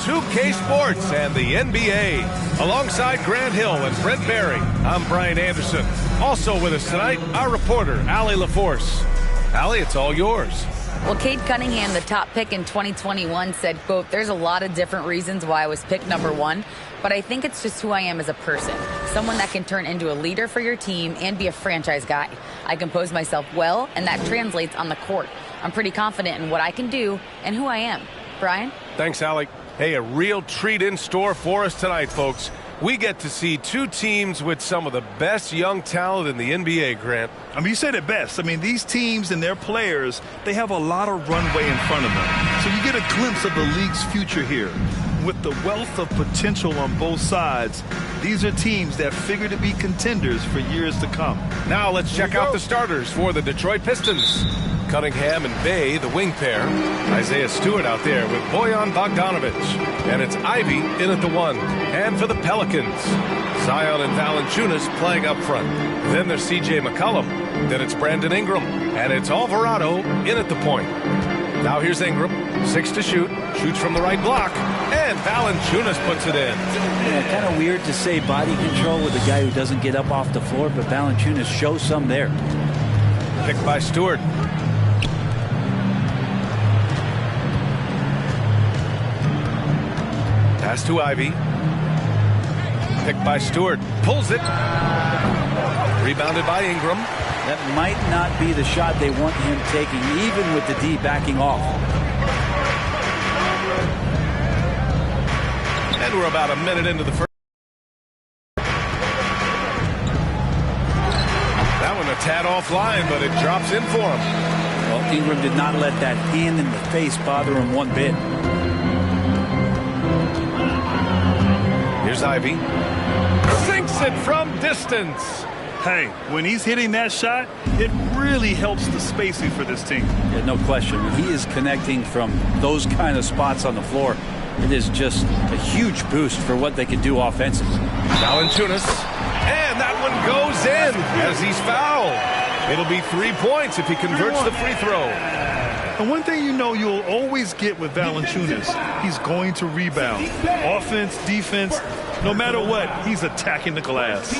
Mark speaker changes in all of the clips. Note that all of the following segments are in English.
Speaker 1: 2K Sports and the NBA. Alongside Grant Hill and Brent Barry, I'm Brian Anderson. Also with us tonight, our reporter, Allie LaForce. Allie, it's all yours.
Speaker 2: Well, Cade Cunningham, the top pick in 2021, said, quote, "There's a lot of different reasons why I was picked number one, but I think it's just who I am as a person. Someone that can turn into a leader for your team and be a franchise guy. I compose myself well, and that translates on the court. I'm pretty confident in what I can do and who I am." Brian?
Speaker 1: Thanks, Allie. Hey, a real treat in store for us tonight, folks. We get to see two teams with some of the best young talent in the NBA, Grant.
Speaker 3: I mean, you said it best. I mean, these teams and their players, they have a lot of runway in front of them. So you get a glimpse of the league's future here. With the wealth of potential on both sides, these are teams that figure to be contenders for years to come.
Speaker 1: Now let's check out the starters for the Detroit Pistons. Cunningham and Bay, the wing pair. Isaiah Stewart out there with Bojan Bogdanovic. And it's Ivy in at the one. And for the Pelicans, Zion and Valanciunas playing up front. Then there's C.J. McCollum. Then it's Brandon Ingram. And it's Alvarado in at the point. Now here's Ingram, 6 to shoot, shoots from the right block, and Valanciunas puts it in.
Speaker 4: Yeah, kind of weird to say body control with a guy who doesn't get up off the floor, but Valanciunas shows some there.
Speaker 1: Picked by Stewart. Pass to Ivy. Picked by Stewart. Pulls it. Rebounded by Ingram.
Speaker 4: That might not be the shot they want him taking, even with the D backing off.
Speaker 1: And we're about a minute into the first. That one a tad offline, but it drops in for him.
Speaker 4: Well, Ingram did not let that hand in the face bother him one bit.
Speaker 1: Here's Ivy. Sinks it from distance.
Speaker 3: Hey, when he's hitting that shot, it really helps the spacing for this team.
Speaker 4: Yeah, no question. When he is connecting from those kind of spots on the floor, it is just a huge boost for what they can do offensively.
Speaker 1: Valanciunas, and that one goes in as he's fouled. It'll be 3 points if he converts the free throw.
Speaker 3: And one thing you know you'll always get with Valanciunas, he's going to rebound. Offense, defense, no matter what, he's attacking the glass.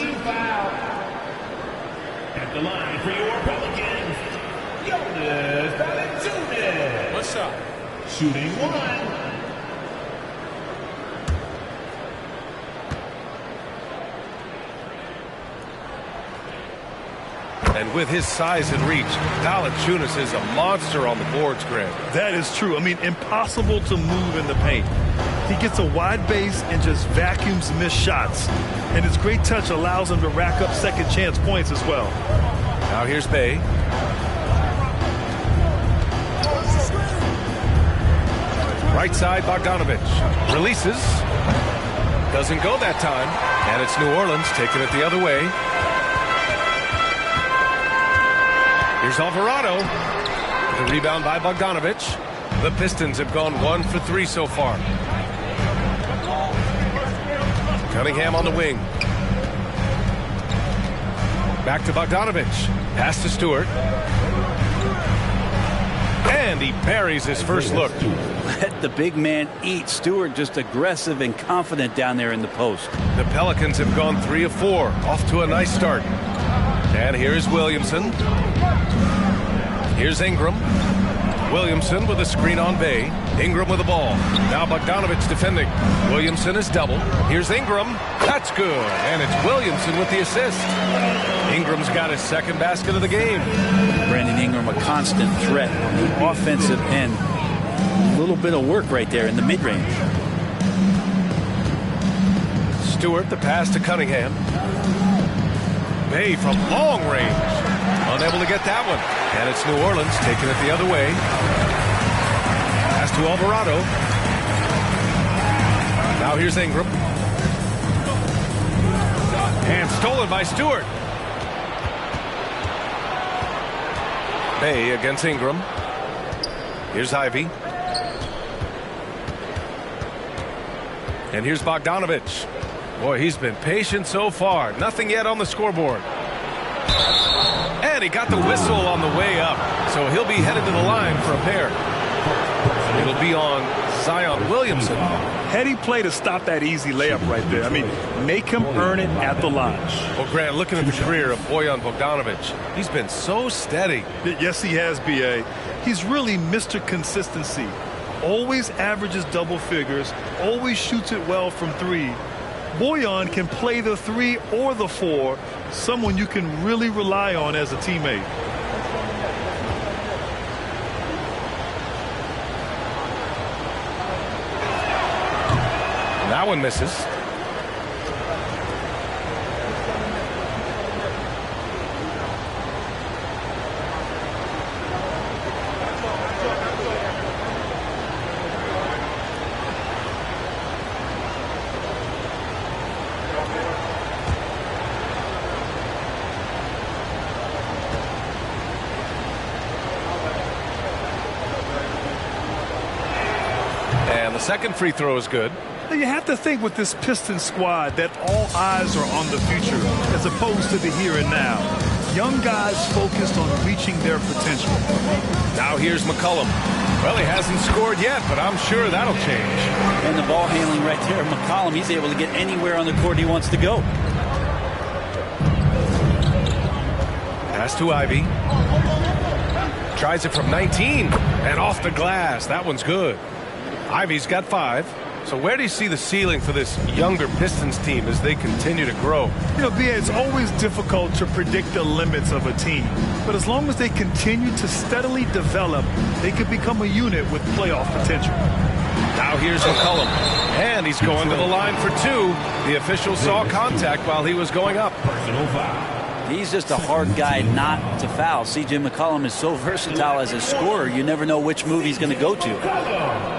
Speaker 5: At the line for your Pelicans, Jonas Valanciunas. What's up? Shooting one.
Speaker 1: And with his size and reach, Valanciunas is a monster on the boards, Grant.
Speaker 3: That is true. I mean, impossible to move in the paint. He gets a wide base and just vacuums missed shots. And his great touch allows him to rack up second chance points as well.
Speaker 1: Now here's Bay. Right side, Bogdanovic. Releases. Doesn't go that time. And it's New Orleans taking it the other way. Here's Alvarado. The rebound by Bogdanovic. The Pistons have gone 1 for 3 so far. Cunningham on the wing. Back to Bogdanovic. Pass to Stewart. And he buries his first look.
Speaker 4: Let the big man eat. Stewart just aggressive and confident down there in the post.
Speaker 1: The Pelicans have gone 3 of 4. Off to a nice start. And here's Williamson. Here's Ingram. Williamson with a screen on Bay. Ingram with the ball. Now Bogdanovic defending. Williamson is double. Here's Ingram. That's good. And it's Williamson with the assist. Ingram's got his second basket of the game.
Speaker 4: Brandon Ingram, a constant threat on the offensive end. A little bit of work right there in the mid-range.
Speaker 1: Stewart, the pass to Cunningham. Bay from long range. Unable to get that one. And it's New Orleans taking it the other way. Pass to Alvarado. Now here's Ingram. And stolen by Stewart. Bay against Ingram. Here's Ivy. And here's Bogdanovic. Boy, he's been patient so far. Nothing yet on the scoreboard. And he got the whistle on the way up. So he'll be headed to the line for a pair. It'll be on Zion Williamson.
Speaker 3: Heady play to stop that easy layup right there. I mean, make him earn it at the line.
Speaker 1: Well, Grant, looking at the career of Bojan Bogdanovic, he's been so steady.
Speaker 3: Yes, he has, B.A. He's really Mr. Consistency. Always averages double figures, always shoots it well from three. Bojan can play the 3 or the 4, someone you can really rely on as a teammate.
Speaker 1: That one misses. And the second free throw is good.
Speaker 3: You have to think with this Pistons squad that all eyes are on the future as opposed to the here and now. Young guys focused on reaching their potential.
Speaker 1: Now here's McCollum. Well, he hasn't scored yet, but I'm sure that'll change.
Speaker 4: And the ball handling right there, McCollum, he's able to get anywhere on the court he wants to go.
Speaker 1: Pass to Ivy. Tries it from 19 and off the glass. That one's good. Ivy's got 5. So where do you see the ceiling for this younger Pistons team as they continue to grow?
Speaker 3: You know, B.A., it's always difficult to predict the limits of a team. But as long as they continue to steadily develop, they could become a unit with playoff potential.
Speaker 1: Now here's McCollum. And he's going to the line for 2. The official saw contact while he was going up.
Speaker 5: Personal foul.
Speaker 4: He's just a hard guy not to foul. C.J. McCollum is so versatile as a scorer, you never know which move he's going to go to.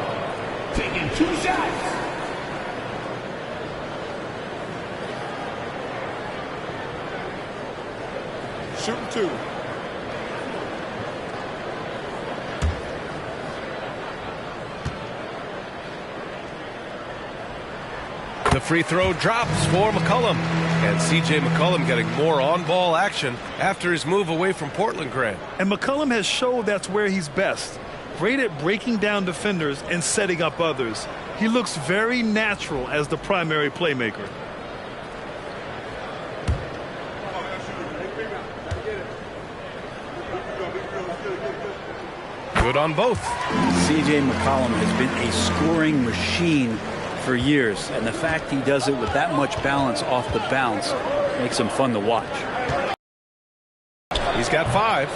Speaker 5: Taking 2 shots.
Speaker 3: Shooting 2.
Speaker 1: The free throw drops for McCollum. And C.J. McCollum getting more on-ball action after his move away from Portland, Grant.
Speaker 3: And McCollum has showed that's where he's best. Great at breaking down defenders and setting up others. He looks very natural as the primary playmaker.
Speaker 1: Good on both.
Speaker 4: C.J. McCollum has been a scoring machine for years, and the fact he does it with that much balance off the bounce makes him fun to watch.
Speaker 1: He's got 5.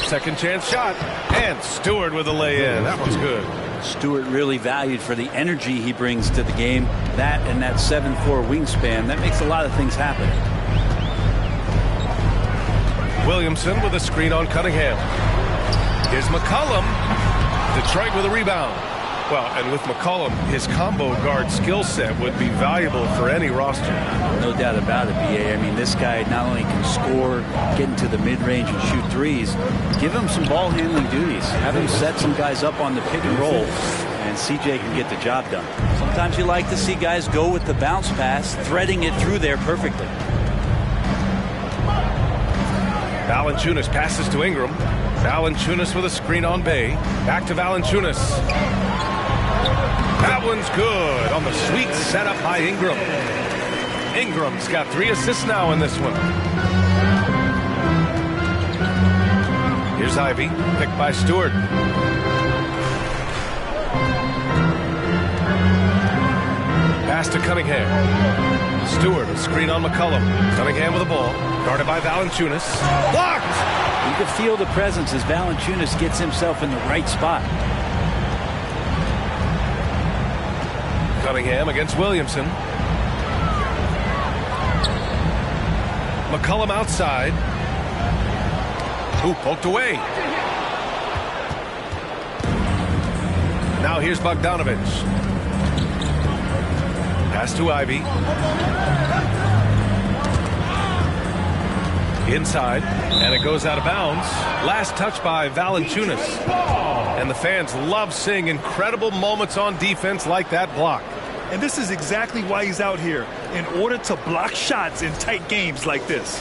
Speaker 1: Second chance shot. And Stewart with a lay-in. That one's good.
Speaker 4: Stewart really valued for the energy he brings to the game. That and that 7'4" wingspan, that makes a lot of things happen.
Speaker 1: Williamson with a screen on Cunningham. Here's McCollum. Detroit with a rebound. Well, and with McCollum, his combo guard skill set would be valuable for any roster.
Speaker 4: No doubt about it, B.A. I mean, this guy not only can score, get into the mid-range and shoot threes, give him some ball handling duties. Have him set some guys up on the pick and roll, and C.J. can get the job done. Sometimes you like to see guys go with the bounce pass, threading it through there perfectly.
Speaker 1: Valanciunas passes to Ingram. Valanciunas with a screen on Bay. Back to Valanciunas. That one's good on the sweet setup by Ingram. Ingram's got 3 assists now in this one. Here's Ivy, picked by Stewart. Pass to Cunningham. Stewart, a screen on McCollum. Cunningham with the ball, guarded by Valanciunas. Blocked!
Speaker 4: You can feel the presence as Valanciunas gets himself in the right spot.
Speaker 1: Cunningham against Williamson. McCollum outside. Ooh, poked away. Now here's Bogdanovic. Pass to Ivy. Inside, and it goes out of bounds. Last touch by Valanciunas. And the fans love seeing incredible moments on defense like that block.
Speaker 3: And this is exactly why he's out here, in order to block shots in tight games like this.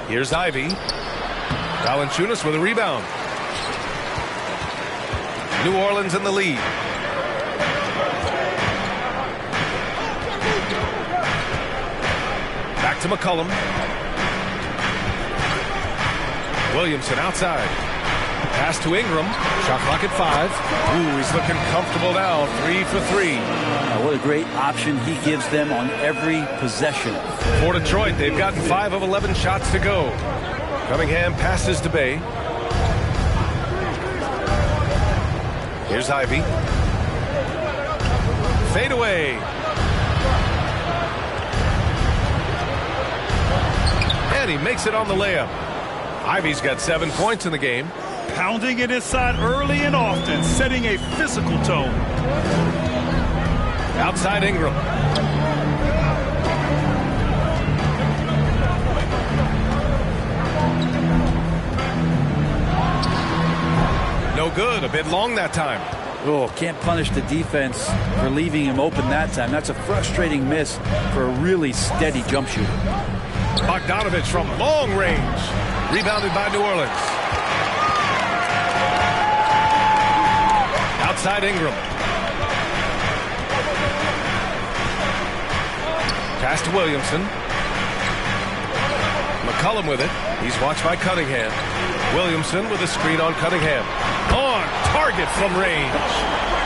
Speaker 1: Here's Ivy. Valanciunas with a rebound. New Orleans in the lead. Back to McCollum. Williamson outside. Pass to Ingram. Shot clock at 5. Ooh, he's looking comfortable now. 3 for 3.
Speaker 4: What a great option he gives them on every possession.
Speaker 1: For Detroit, they've gotten 5 of 11 shots to go. Cunningham passes to Bay. Here's Ivy. Fade away. And he makes it on the layup. Ivy's got 7 points in the game.
Speaker 3: Pounding it inside early and often, setting a physical tone.
Speaker 1: Outside Ingram. No good. A bit long that time.
Speaker 4: Oh, can't punish the defense for leaving him open that time. That's a frustrating miss for a really steady jump shooter.
Speaker 1: Bogdanovich from long range. Rebounded by New Orleans. Outside Ingram. Pass to Williamson. McCollum with it. He's watched by Cunningham. Williamson with a screen on Cunningham. On target from range.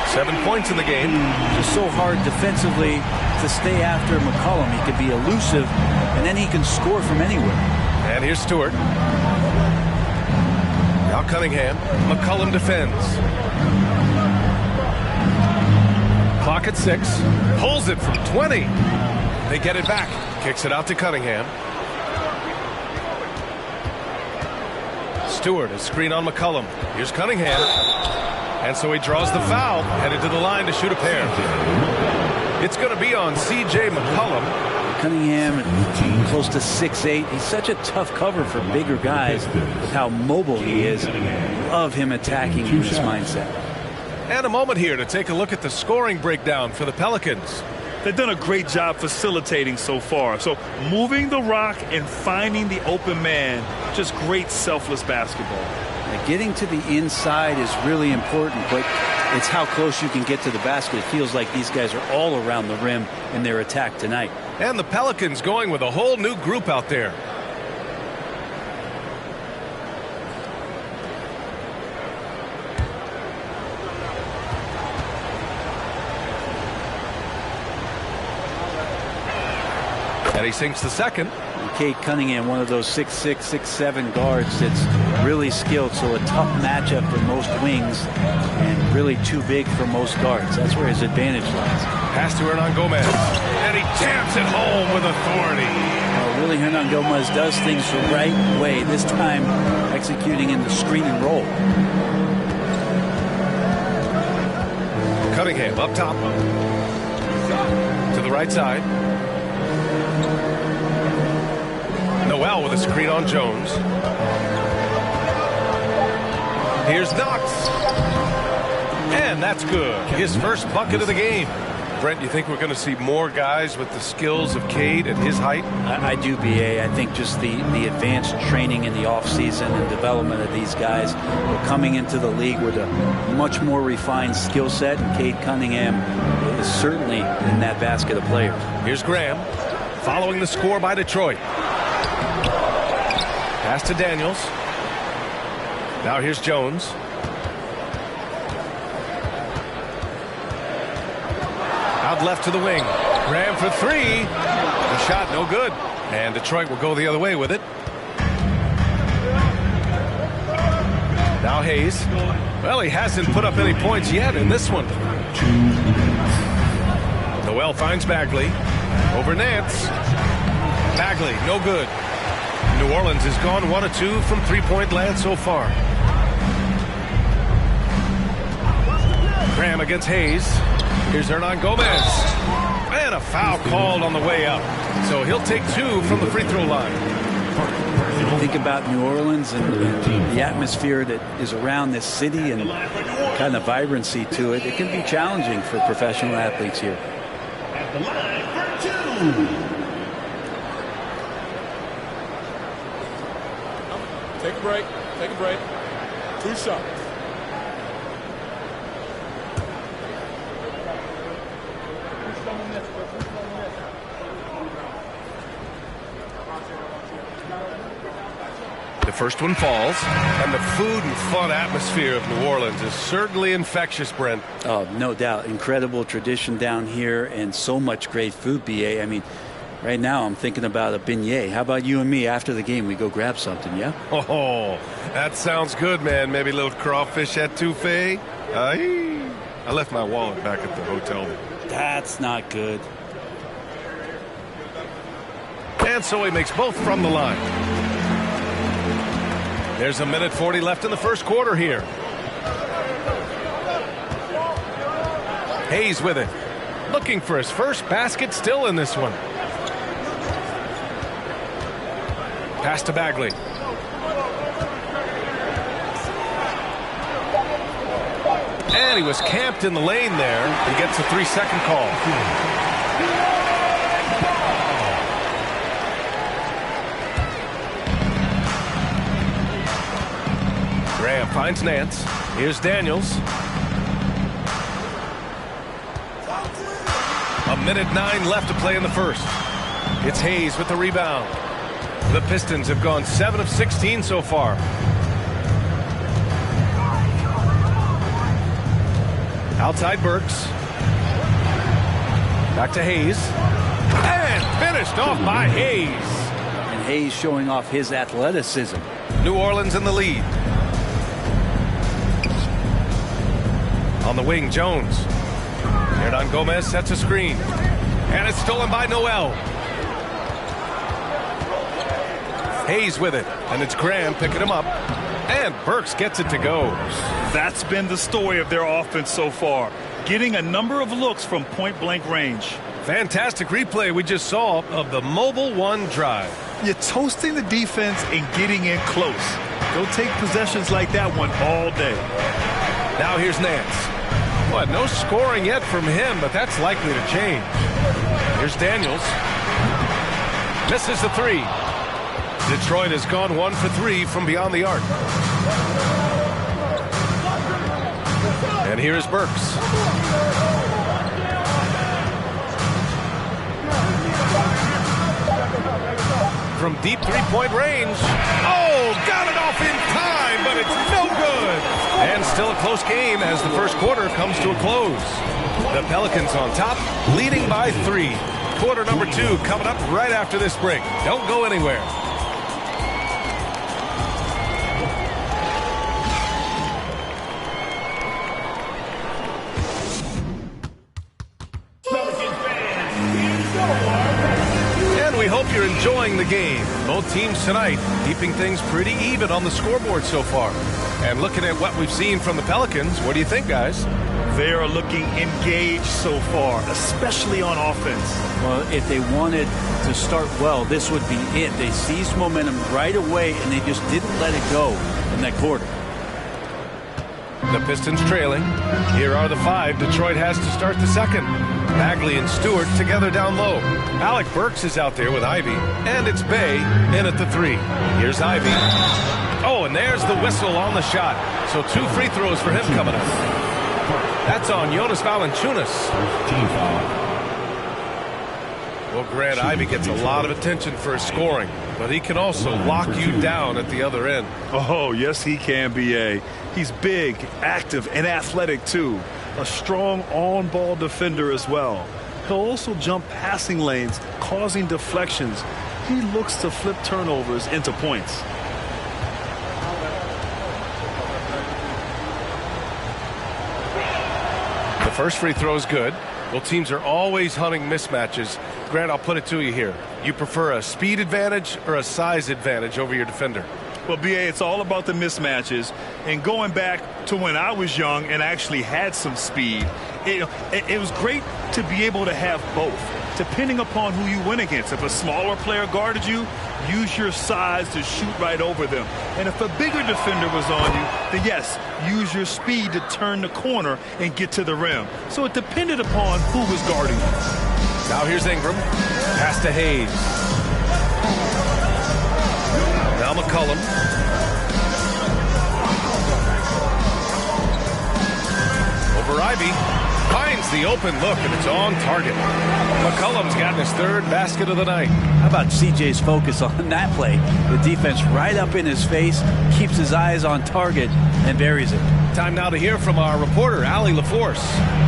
Speaker 1: 7 points in the game.
Speaker 4: Just so hard defensively to stay after McCollum. He can be elusive, and then he can score from anywhere.
Speaker 1: And here's Stewart. Now Cunningham. McCollum defends. Clock at 6. Pulls it from 20. They get it back. Kicks it out to Cunningham. Stewart, a screen on McCollum. Here's Cunningham. And so he draws the foul, headed to the line to shoot a pair. It's going to be on C.J. McCollum.
Speaker 4: Cunningham, close to 6'8". He's such a tough cover for bigger guys with how mobile he is. Love him attacking in this mindset.
Speaker 1: And a moment here to take a look at the scoring breakdown for the Pelicans.
Speaker 3: They've done a great job facilitating so far. So moving the rock and finding the open man, just great selfless basketball.
Speaker 4: Getting to the inside is really important, but it's how close you can get to the basket. It feels like these guys are all around the rim in their attack tonight.
Speaker 1: And the Pelicans going with a whole new group out there. And he sinks the second.
Speaker 4: Cade Cunningham, one of those 6'6", 6'7" guards that's really skilled, so a tough matchup for most wings and really too big for most guards. That's where his advantage lies.
Speaker 1: Pass to Hernan Gomez, and he jams it home with authority.
Speaker 4: Willie Hernan Gomez does things the right way, this time executing in the screen and roll.
Speaker 1: Cunningham up top. To the right side. Noel with a screen on Jones. Here's Knox. And that's good. His first bucket of the game. Brent, you think we're going to see more guys with the skills of Cade at his height?
Speaker 4: I do, B.A. I think just the advanced training in the offseason and development of these guys are coming into the league with a much more refined skill set, and Cade Cunningham is certainly in that basket of players.
Speaker 1: Here's Graham following the score by Detroit. Pass to Daniels. Now here's Jones. Out left to the wing. Graham for 3. The shot no good. And Detroit will go the other way with it. Now Hayes. Well, he hasn't put up any points yet in this one. Noel finds Bagley. Over Nance. Bagley, no good. New Orleans has gone 1 of 2 from three-point land so far. Graham against Hayes. Here's Hernan Gomez. And a foul called on the way up. So he'll take 2 from the free throw line.
Speaker 4: Think about New Orleans and the atmosphere that is around this city and kind of vibrancy to it. It can be challenging for professional athletes here.
Speaker 5: At the line for 2. Take a break. Take a break. 2 shots.
Speaker 1: The first one falls, and the food and fun atmosphere of New Orleans is certainly infectious, Brent.
Speaker 4: Oh, no doubt. Incredible tradition down here and so much great food, BA. I mean, right now I'm thinking about a beignet. How about you and me after the game? We go grab something, yeah?
Speaker 1: Oh, that sounds good, man. Maybe a little crawfish etouffee. I left my wallet back at the hotel.
Speaker 4: That's not good.
Speaker 1: And so he makes both from the line. There's a minute 40 left in the first quarter here. Hayes with it. Looking for his first basket still in this one. Pass to Bagley. And he was camped in the lane there. He gets a 3-second call. Graham finds Nance. Here's Daniels. A minute 9 left to play in the first. It's Hayes with the rebound. The Pistons have gone 7 of 16 so far. Outside Burks. Back to Hayes. And finished off by Hayes.
Speaker 4: And Hayes showing off his athleticism.
Speaker 1: New Orleans in the lead. On the wing, Jones. Hernan Gomez sets a screen. And it's stolen by Noel. Hayes with it. And it's Graham picking him up. And Burks gets it to go.
Speaker 3: That's been the story of their offense so far. Getting a number of looks from point-blank range.
Speaker 1: Fantastic replay we just saw of the Mobile One drive.
Speaker 3: You're toasting the defense and getting in close. They'll take possessions like that one all day.
Speaker 1: Now here's Nance. What, no scoring yet from him, but that's likely to change. Here's Daniels. Misses the 3. Detroit has gone 1 for 3 from beyond the arc. And here's Burks. From deep three-point range. Oh, got it off in time, but it's no good. And still a close game as the first quarter comes to a close. The Pelicans on top, leading by 3. Quarter number 2 coming up right after this break. Don't go anywhere. We hope you're enjoying the game. Both teams tonight keeping things pretty even on the scoreboard so far. And looking at what we've seen from the Pelicans, what do you think, guys?
Speaker 3: They are looking engaged so far, especially on offense.
Speaker 4: Well, if they wanted to start well, this would be it. They seized momentum right away, and they just didn't let it go in that quarter.
Speaker 1: The Pistons trailing. Here are the 5 Detroit has to start the second. Bagley and Stewart together down low. Alec Burks is out there with Ivy. And it's Bay in at the 3. Here's Ivy. Oh, and there's the whistle on the shot. So 2 free throws for him coming up. That's on Jonas Valanciunas. Well, Grant, Ivy gets a lot of attention for his scoring, but he can also lock you down at the other end.
Speaker 3: Oh, yes, he can, B.A. He's big, active, and athletic, too. A strong on-ball defender as well. He'll also jump passing lanes, causing deflections. He looks to flip turnovers into points.
Speaker 1: The first free throw is good. Well, teams are always hunting mismatches. Grant, I'll put it to you here. You prefer a speed advantage or a size advantage over your defender?
Speaker 3: Well, B.A., it's all about the mismatches. And going back to when I was young and actually had some speed, it was great to be able to have both, depending upon who you went against. If a smaller player guarded you, use your size to shoot right over them. And if a bigger defender was on you, then yes, use your speed to turn the corner and get to the rim. So it depended upon who was guarding you.
Speaker 1: Now here's Ingram. Pass to Hayes. Now McCollum. Ivy finds the open look, and it's on target. McCollum's gotten his third basket of the night.
Speaker 4: How about CJ's focus on that play? The defense right up in his face, keeps his eyes on target, and buries it.
Speaker 1: Time now to hear from our reporter, Allie LaForce.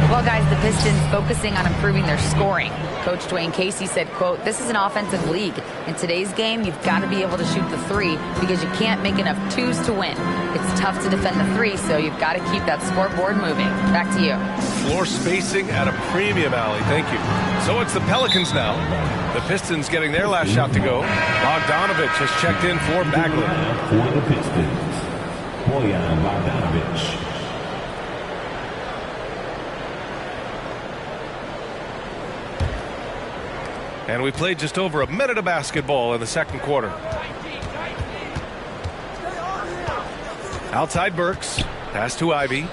Speaker 2: Well, guys, the Pistons focusing on improving their scoring. Coach Dwayne Casey said, quote, "This is an offensive league. In today's game, you've got to be able to shoot the three because you can't make enough twos to win. It's tough to defend the three, so you've got to keep that scoreboard moving." Back to you.
Speaker 1: Floor spacing at a premium, Allie. Thank you. So it's the Pelicans now. The Pistons getting their last shot to go. Bogdanovich has checked in for Bagley.
Speaker 5: For the Pistons, Bojan Bogdanovich.
Speaker 1: And we played just over a minute of basketball in the second quarter. Outside Burks. Pass to Ivy.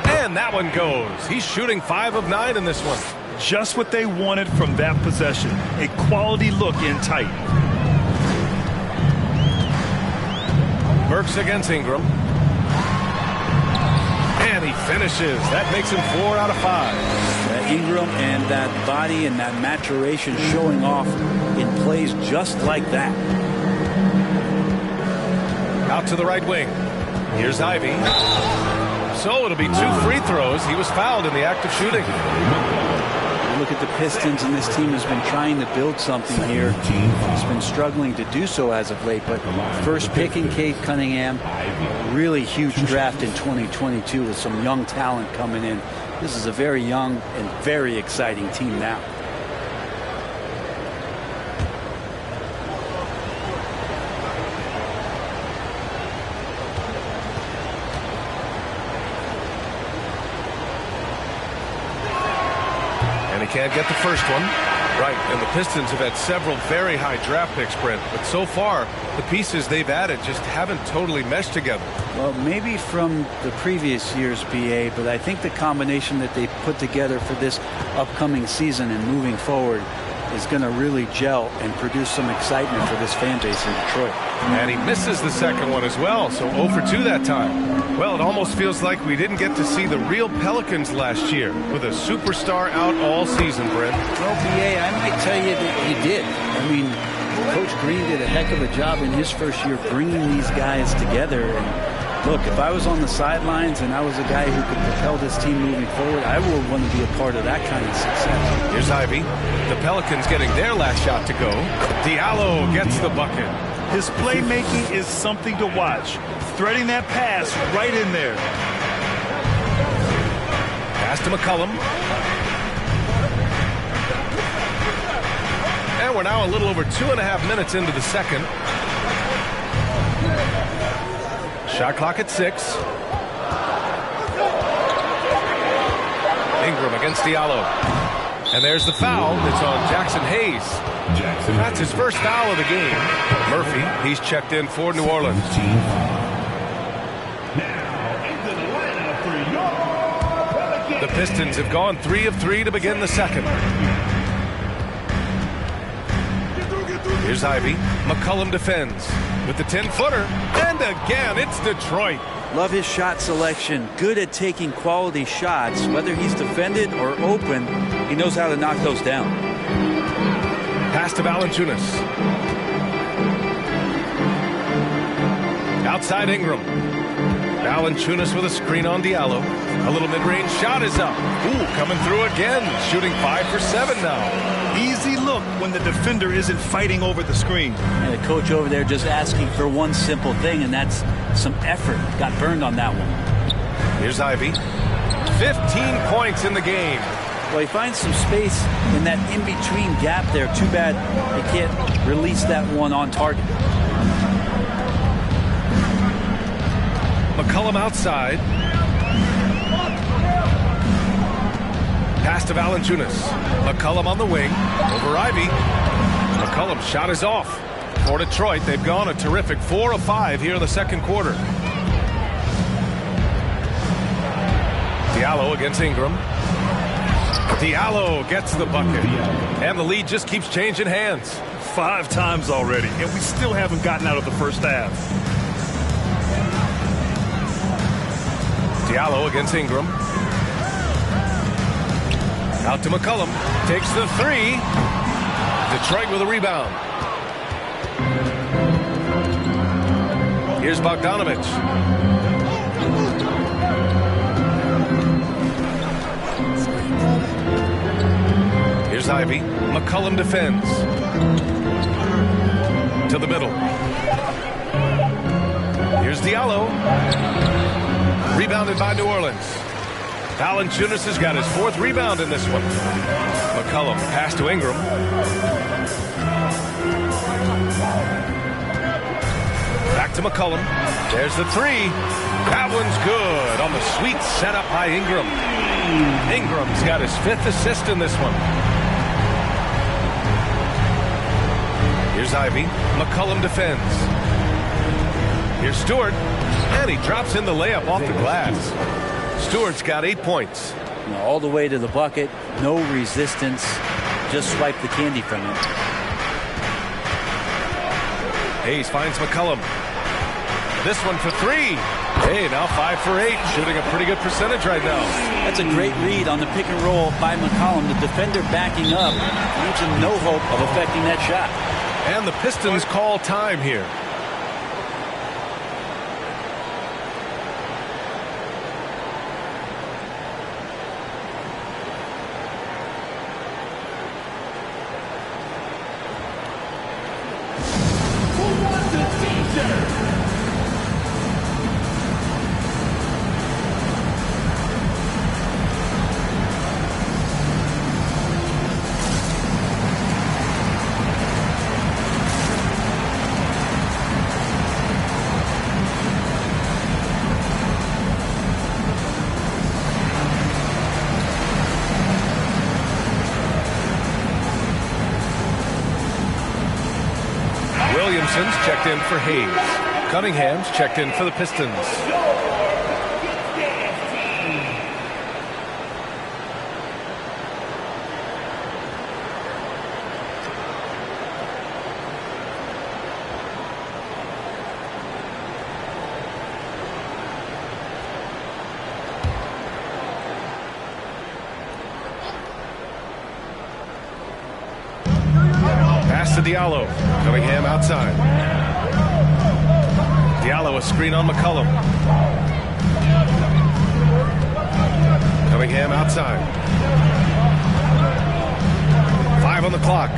Speaker 1: And that one goes. He's shooting 5 of 9 in this one.
Speaker 3: Just what they wanted from that possession. A quality look in tight.
Speaker 1: Burks against Ingram. And he finishes. That makes him 4 out of 5.
Speaker 4: That Ingram and that body and that maturation showing off in plays just like that.
Speaker 1: Out to the right wing. Here's Ivy. So it'll be 2 free throws. He was fouled in the act of shooting.
Speaker 4: Look at the Pistons, and this team has been trying to build something here. It's been struggling to do so as of late, but first pick in Cade Cunningham, really huge draft in 2022 with some young talent coming in. This is a very young and very exciting team now.
Speaker 1: Can't get the first one. Right, and the Pistons have had several very high draft picks, Brent, but so far the pieces they've added just haven't totally meshed together.
Speaker 4: Well, maybe from the previous year's BA, but I think the combination that they put together for this upcoming season and moving forward is going to really gel and produce some excitement for this fan base in Detroit.
Speaker 1: And he misses the second one as well, so 0 for 2 that time. Well, it almost feels like we didn't get to see the real Pelicans last year with a superstar out all season, Brent.
Speaker 4: Well, BA, I might tell you that you did. I mean, Coach Green did a heck of a job in his first year bringing these guys together. And look, if I was on the sidelines and I was a guy who could propel this team moving forward, I would want to be a part of that kind of success.
Speaker 1: Here's Ivy. The Pelicans getting their last shot to go. Diallo gets the bucket.
Speaker 3: His playmaking is something to watch. Threading that pass right in there.
Speaker 1: Pass to McCollum. And we're now a little over 2.5 minutes into the second. Shot clock at 6. Ingram against Diallo. And there's the foul. It's on Jackson Hayes. That's his first foul of the game. Murphy, he's checked in for New Orleans. The Pistons have gone 3 of 3 to begin the second. Here's Ivy. McCollum defends with the 10-footer. And again, it's Detroit.
Speaker 4: Love his shot selection. Good at taking quality shots. Whether he's defended or open, he knows how to knock those down.
Speaker 1: Pass to Valanciunas. Outside Ingram. Valanciunas with a screen on Diallo. A little mid-range shot is up. Ooh, coming through again. Shooting 5 for 7 now.
Speaker 3: Easy look when the defender isn't fighting over the screen.
Speaker 4: And the coach over there just asking for one simple thing, and that's some effort. Got burned on that one.
Speaker 1: Here's Ivy. 15 points in the game.
Speaker 4: Well, he finds some space in that in-between gap there. Too bad he can't release that one on target.
Speaker 1: McCollum outside. Pass to Valanciunas. McCollum on the wing. Over Ivy. McCollum's shot is off. For Detroit, they've gone a terrific 4 of 5 here in the second quarter. Diallo against Ingram. Diallo gets the bucket. And the lead just keeps changing hands.
Speaker 3: 5 times already, and we still haven't gotten out of the first half.
Speaker 1: Diallo against Ingram. Out to McCollum. Takes the three. Detroit with a rebound. Here's Bogdanovich. Here's Ivy. McCollum defends. To the middle. Here's Diallo. Rebounded by New Orleans. Valanciunas has got his 4th rebound in this one. McCollum pass to Ingram. Back to McCollum. There's the three. That one's good on the sweet setup by Ingram. Ingram's got his 5th assist in this one. Here's Ivy. McCollum defends. Here's Stewart. And he drops in the layup off the glass. Stewart's got 8 points.
Speaker 4: All the way to the bucket. No resistance. Just swipe the candy from him.
Speaker 1: Hayes finds McCollum. This one for 3. Hey, now 5 for 8. Shooting a pretty good percentage right now.
Speaker 4: That's a great read on the pick and roll by McCollum. The defender backing up leaves him no hope of affecting that shot.
Speaker 1: And the Pistons call time here. Williamson's checked in for Hayes. Cunningham's checked in for the Pistons. Pass to Diallo. Cunningham outside. Diallo a screen on McCollum. Cunningham outside. 5 on the clock.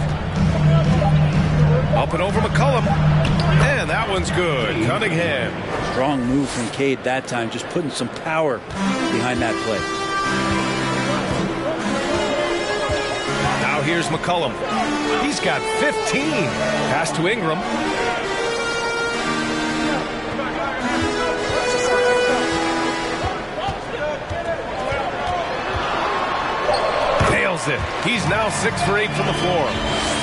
Speaker 1: Up and over McCollum. And that one's good. Cunningham.
Speaker 4: Strong move from Cade that time. Just putting some power behind that play.
Speaker 1: Now here's McCollum. He's got 15. Pass to Ingram. Nails it. He's now 6 for 8 from the floor.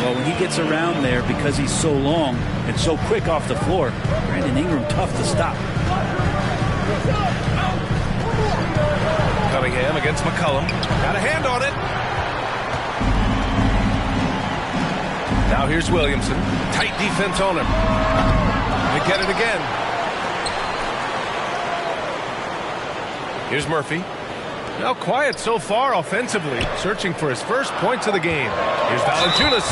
Speaker 4: Well, when he gets around there, because he's so long and so quick off the floor, Brandon Ingram tough to stop.
Speaker 1: Cunningham against McCollum. Got a hand on it. Now here's Williamson. Tight defense on him. They get it again. Here's Murphy. Now quiet so far offensively. Searching for his first points of the game. Here's Valanciunas.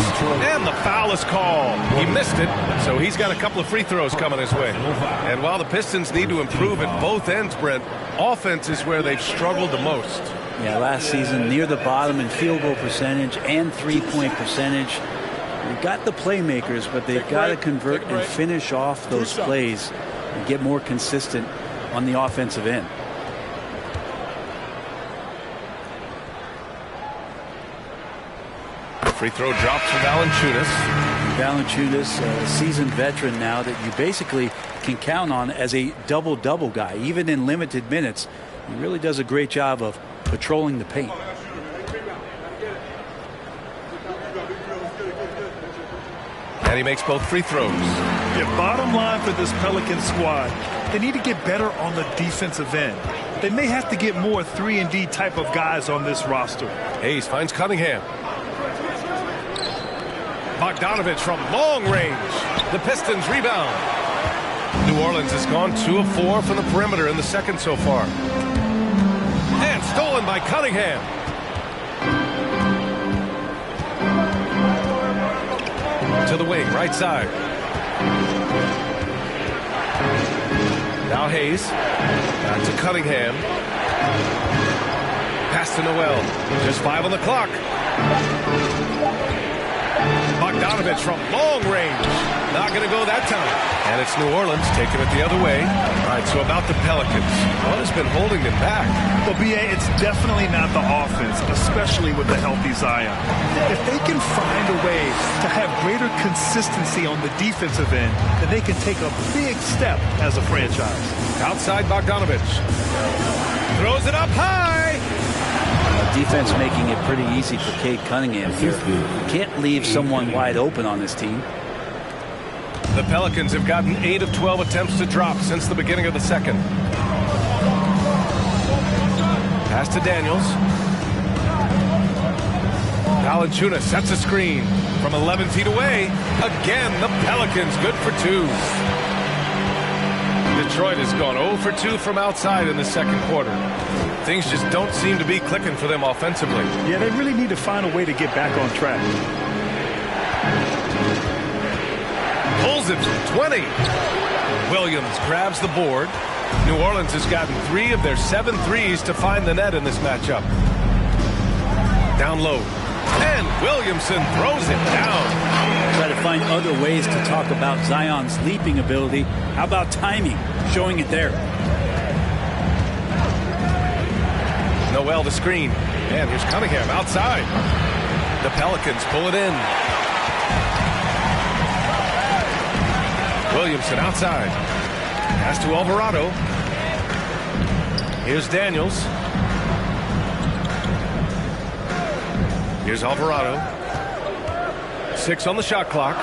Speaker 1: And the foul is called. He missed it, so he's got a couple of free throws coming his way. And while the Pistons need to improve at both ends, Brent, offense is where they've struggled the most.
Speaker 4: Yeah, last season near the bottom in field goal percentage and three-point percentage. They've got the playmakers, but they've got to convert and finish off those plays and get more consistent on the offensive end.
Speaker 1: Free throw drops for Valanciunas.
Speaker 4: Valanciunas, a seasoned veteran now that you basically can count on as a double-double guy, even in limited minutes. He really does a great job of patrolling the paint.
Speaker 1: And he makes both free throws.
Speaker 3: Yeah, bottom line for this Pelicans squad, they need to get better on the defensive end. They may have to get more 3-and-D type of guys on this roster.
Speaker 1: Hayes finds Cunningham. Bogdanovich from long range. The Pistons rebound. New Orleans has gone 2 of 4 from the perimeter in the second so far. by Cunningham. To the wing, right side. Now Hayes. Back to Cunningham. Pass to Noel. Just 5 on the clock. Bogdanovich from long range. Not going to go that time. And it's New Orleans taking it the other way. All right, so about the Pelicans. What has been holding them back?
Speaker 3: Well, B.A., it's definitely not the offense, especially with the healthy Zion. If they can find a way to have greater consistency on the defensive end, then they can take a big step as a franchise.
Speaker 1: Outside Bogdanovich. Throws it up high.
Speaker 4: Defense making it pretty easy for Cade Cunningham here. You can't leave someone wide open on this team.
Speaker 1: The Pelicans have gotten 8 of 12 attempts to drop since the beginning of the second. Pass to Daniels. Valanciunas sets a screen from 11 feet away. Again, the Pelicans good for 2. Detroit has gone 0 for 2 from outside in the second quarter. Things just don't seem to be clicking for them offensively.
Speaker 3: Yeah, they really need to find a way to get back on track.
Speaker 1: Pulls it from 20. Williams grabs the board. New Orleans has gotten 3 of their 7 threes to find the net in this matchup. Down low. And Williamson throws it down.
Speaker 4: Try to find other ways to talk about Zion's leaping ability. How about timing? Showing it there.
Speaker 1: Noel the screen. And here's Cunningham outside. The Pelicans pull it in. Williamson outside. Pass to Alvarado. Here's Daniels. Here's Alvarado. 6 on the shot clock.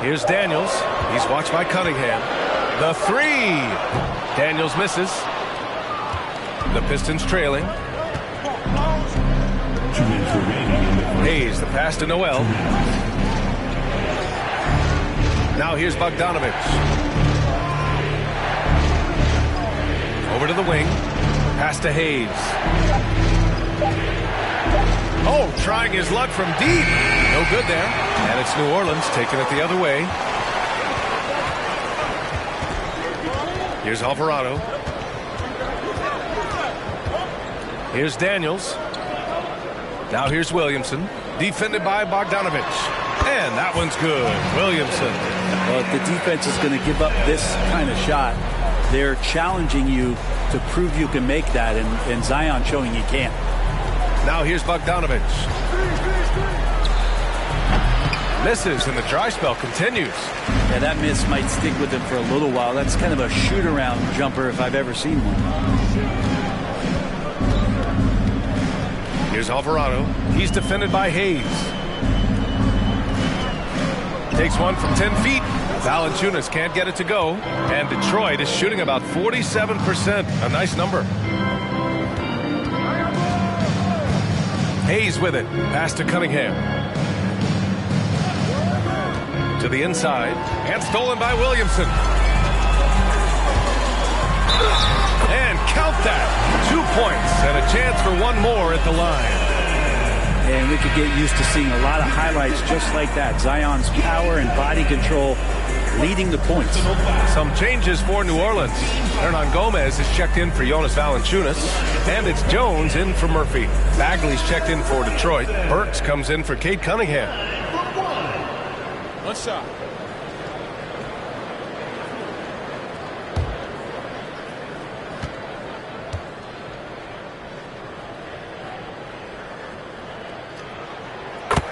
Speaker 1: Here's Daniels. He's watched by Cunningham. The 3. Daniels misses. The Pistons trailing. Hayes, the pass to Noel. Now here's Bogdanovich. Over to the wing. Pass to Hayes. Oh, trying his luck from deep. No good there. And it's New Orleans taking it the other way. Here's Alvarado. Here's Daniels. Now here's Williamson. Defended by Bogdanovich. And that one's good. Williamson.
Speaker 4: Well, if the defense is going to give up this kind of shot, they're challenging you to prove you can make that, and Zion showing you can't.
Speaker 1: Now here's Bogdanovich. Misses, and the dry spell continues.
Speaker 4: Yeah, that miss might stick with him for a little while. That's kind of a shoot-around jumper if I've ever seen one.
Speaker 1: Here's Alvarado. He's defended by Hayes. Takes one from 10 feet. Valanciunas can't get it to go. And Detroit is shooting about 47%. A nice number. Hayes with it. Pass to Cunningham. To the inside. And stolen by Williamson. And count that. 2 points and a chance for one more at the line.
Speaker 4: And we could get used to seeing a lot of highlights just like that. Zion's power and body control leading the points.
Speaker 1: Some changes for New Orleans. Hernan Gomez is checked in for Jonas Valanciunas. And it's Jones in for Murphy. Bagley's checked in for Detroit. Burks comes in for Cade Cunningham.
Speaker 5: One shot.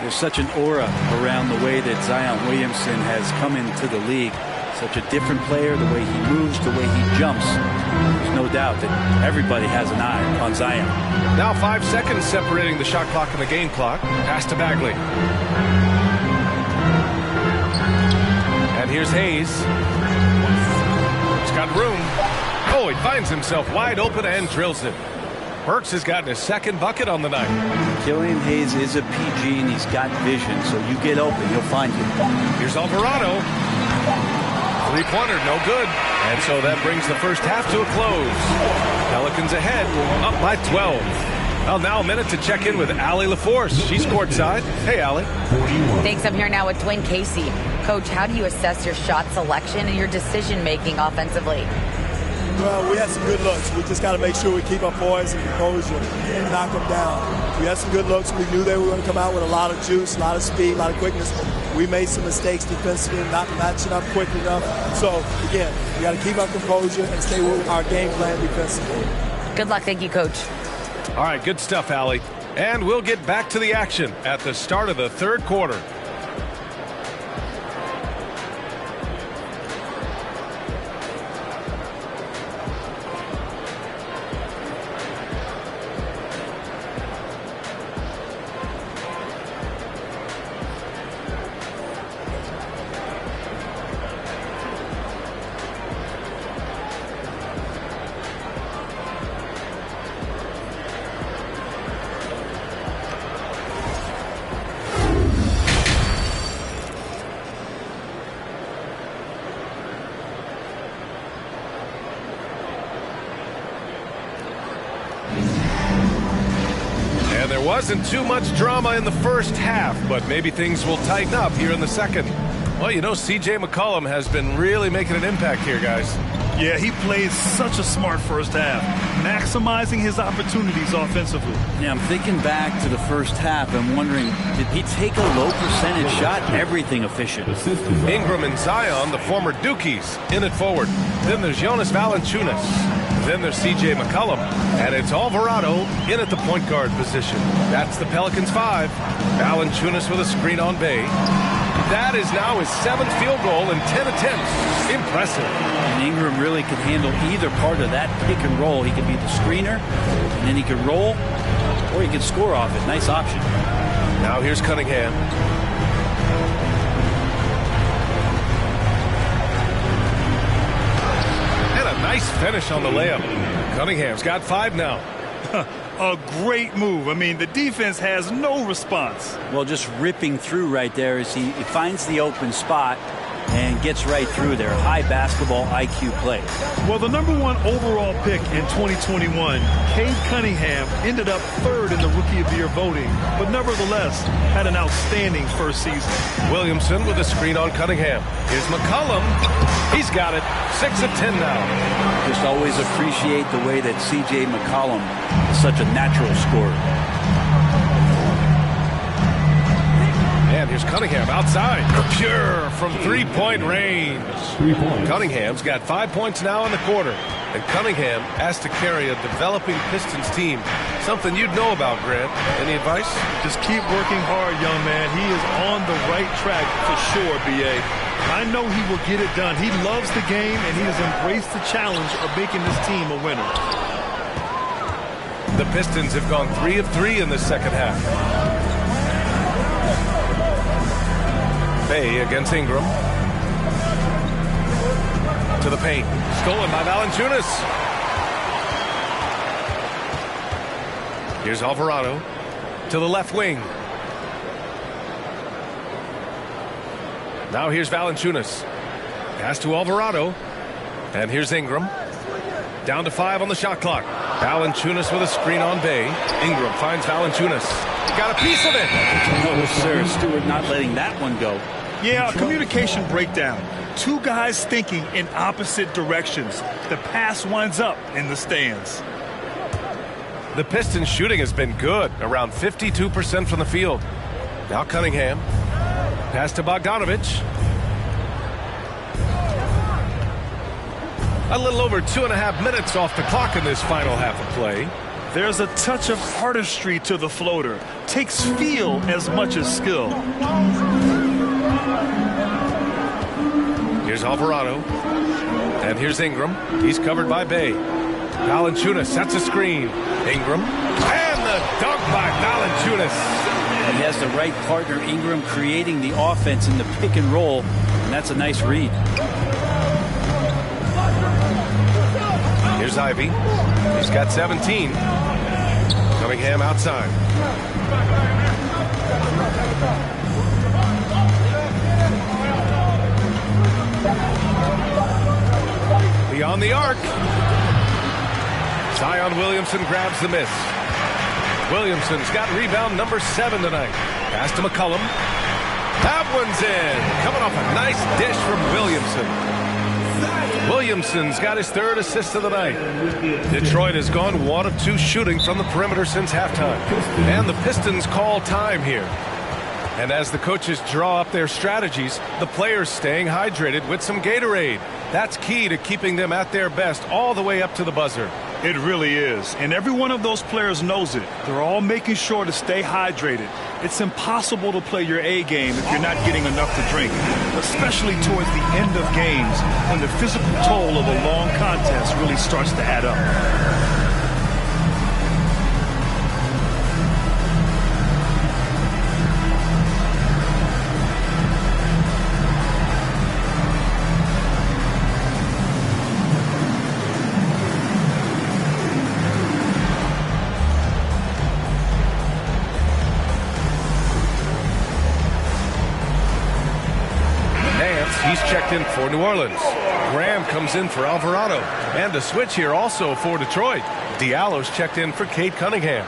Speaker 4: There's such an aura around the way that Zion Williamson has come into the league. Such a different player, the way he moves, the way he jumps. There's no doubt that everybody has an eye on Zion.
Speaker 1: Now 5 seconds separating the shot clock and the game clock. Pass to Bagley. And here's Hayes. He's got room. Oh, he finds himself wide open and drills it. Burks has gotten his second bucket on the night.
Speaker 4: Killian Hayes is a PG and he's got vision, so you get open, he'll find you.
Speaker 1: Here's Alvarado. Three-pointer, no good. And so that brings the first half to a close. Pelicans ahead, up by 12. Well, now a minute to check in with Allie LaForce. She's courtside. Hey, Allie.
Speaker 2: Thanks. I'm here now with Dwayne Casey. Coach, how do you assess your shot selection and your decision-making offensively?
Speaker 6: Well, we had some good looks. We just got to make sure we keep our poise and composure and knock them down. We had some good looks. We knew they were going to come out with a lot of juice, a lot of speed, a lot of quickness. We made some mistakes defensively, not matching up quick enough. So, again, we got to keep our composure and stay with our game plan defensively.
Speaker 2: Good luck. Thank you, Coach.
Speaker 1: All right, good stuff, Allie. And we'll get back to the action at the start of the third quarter. There wasn't too much drama in the first half, but maybe things will tighten up here in the second. Well, you know, C.J. McCollum has been really making an impact here, guys.
Speaker 3: Yeah, he played such a smart first half, maximizing his opportunities offensively.
Speaker 4: Yeah, I'm thinking back to the first half. I'm wondering, did he take a low percentage shot? Everything efficient.
Speaker 1: Ingram and Zion, the former Dukies, in it forward. Then there's Jonas Valanciunas. Then there's C.J. McCollum. And it's Alvarado in at the point guard position. That's the Pelicans 5. Valanciunas with a screen on Bay. That is now his 7th field goal in 10 attempts. Impressive.
Speaker 4: And Ingram really can handle either part of that pick and roll. He can be the screener, and then he can roll, or he can score off it. Nice option.
Speaker 1: Now here's Cunningham. And a nice finish on the layup. Cunningham's got 5 now.
Speaker 3: A great move. I mean, the defense has no response.
Speaker 4: Well, just ripping through right there as he finds the open spot and gets right through there. High basketball IQ play.
Speaker 3: Well, the #1 overall pick in 2021, Cade Cunningham, ended up 3rd in the Rookie of the Year voting, but nevertheless had an outstanding first season.
Speaker 1: Williamson with a screen on Cunningham. Here's McCollum. He's got it. 6 of 10 now.
Speaker 4: Just always appreciate the way that C.J. McCollum is such a natural scorer.
Speaker 1: And here's Cunningham outside. Pure from three-point range. Cunningham's got 5 points now in the quarter. And Cunningham has to carry a developing Pistons team. Something you'd know about, Grant. Any advice?
Speaker 3: Just keep working hard, young man. He is on the right track for sure, B.A. I know he will get it done. He loves the game, and he has embraced the challenge of making this team a winner.
Speaker 1: The Pistons have gone 3 of 3 in the second half. Bay against Ingram. To the paint. Stolen by Valanciunas. Here's Alvarado to the left wing. Now here's Valanciunas. Pass to Alvarado. And here's Ingram. Down to 5 on the shot clock. Valanciunas with a screen on Bay. Ingram finds Valanciunas. Got a piece of it.
Speaker 4: Oh, sir. Stewart not letting that one go.
Speaker 3: Yeah, communication breakdown. Two guys thinking in opposite directions. The pass winds up in the stands.
Speaker 1: The Pistons shooting has been good, around 52% from the field. Now Cunningham. Pass to Bogdanovich. A little over 2.5 minutes off the clock in this final half of play.
Speaker 3: There's a touch of artistry to the floater. Takes feel as much as skill.
Speaker 1: Here's Alvarado. And here's Ingram. He's covered by Bay. Valanciunas sets a screen. Ingram. And the dunk by Valanciunas.
Speaker 4: He has the right partner, Ingram, creating the offense in the pick and roll. And that's a nice read.
Speaker 1: Here's Ivy. He's got 17. Cunningham outside. Beyond the arc. Zion Williamson grabs the miss. Williamson's got rebound number 7 tonight. Pass to McCollum. That one's in. Coming off a nice dish from Williamson. Williamson's got his 3rd assist of the night. Detroit has gone 1 of 2 shooting from the perimeter since halftime. And the Pistons call time here. And as the coaches draw up their strategies, the players staying hydrated with some Gatorade. That's key to keeping them at their best all the way up to the buzzer.
Speaker 3: It really is. And every one of those players knows it. They're all making sure to stay hydrated. It's impossible to play your A game if you're not getting enough to drink, especially towards the end of games when the physical toll of a long contest really starts to add up.
Speaker 1: He's checked in for New Orleans. Graham comes in for Alvarado. And a switch here also for Detroit. Diallo's checked in for Cade Cunningham.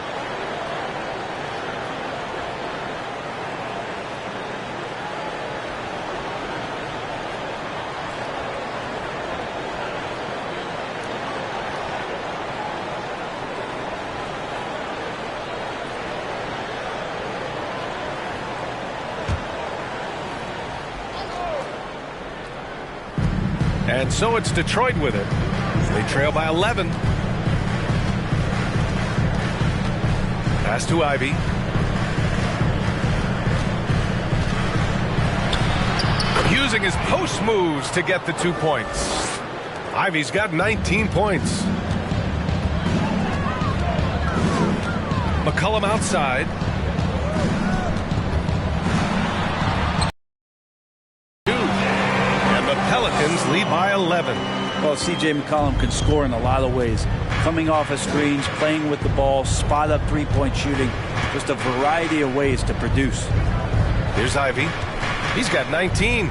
Speaker 1: And so it's Detroit with it. They trail by 11. Pass to Ivy. Using his post moves to get the 2 points. Ivy's got 19 points. McCollum outside. Pelicans lead by 11.
Speaker 4: Well, C.J. McCollum can score in a lot of ways. Coming off of screens, playing with the ball, spot up 3-point shooting. Just a variety of ways to produce.
Speaker 1: Here's Ivy. He's got 19.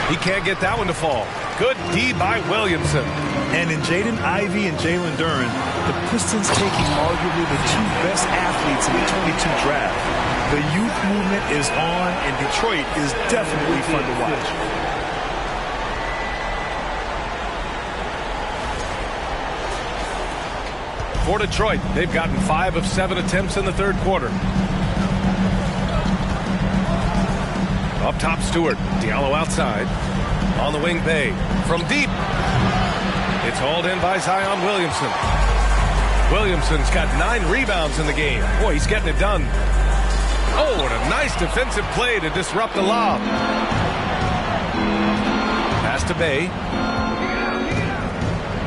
Speaker 1: He can't get that one to fall. Good D by Williamson.
Speaker 3: And in Jaden Ivey and Jalen Duren, the Pistons taking arguably the 2 best athletes in the 22 draft. The youth movement is on, and Detroit is definitely fun to watch.
Speaker 1: For Detroit, they've gotten 5 of 7 attempts in the 3rd quarter. Up top, Stewart. Diallo outside. On the wing, Bay. From deep. It's hauled in by Zion Williamson. Williamson's got 9 rebounds in the game. Boy, he's getting it done. Oh, and a nice defensive play to disrupt the lob. Pass to Bay.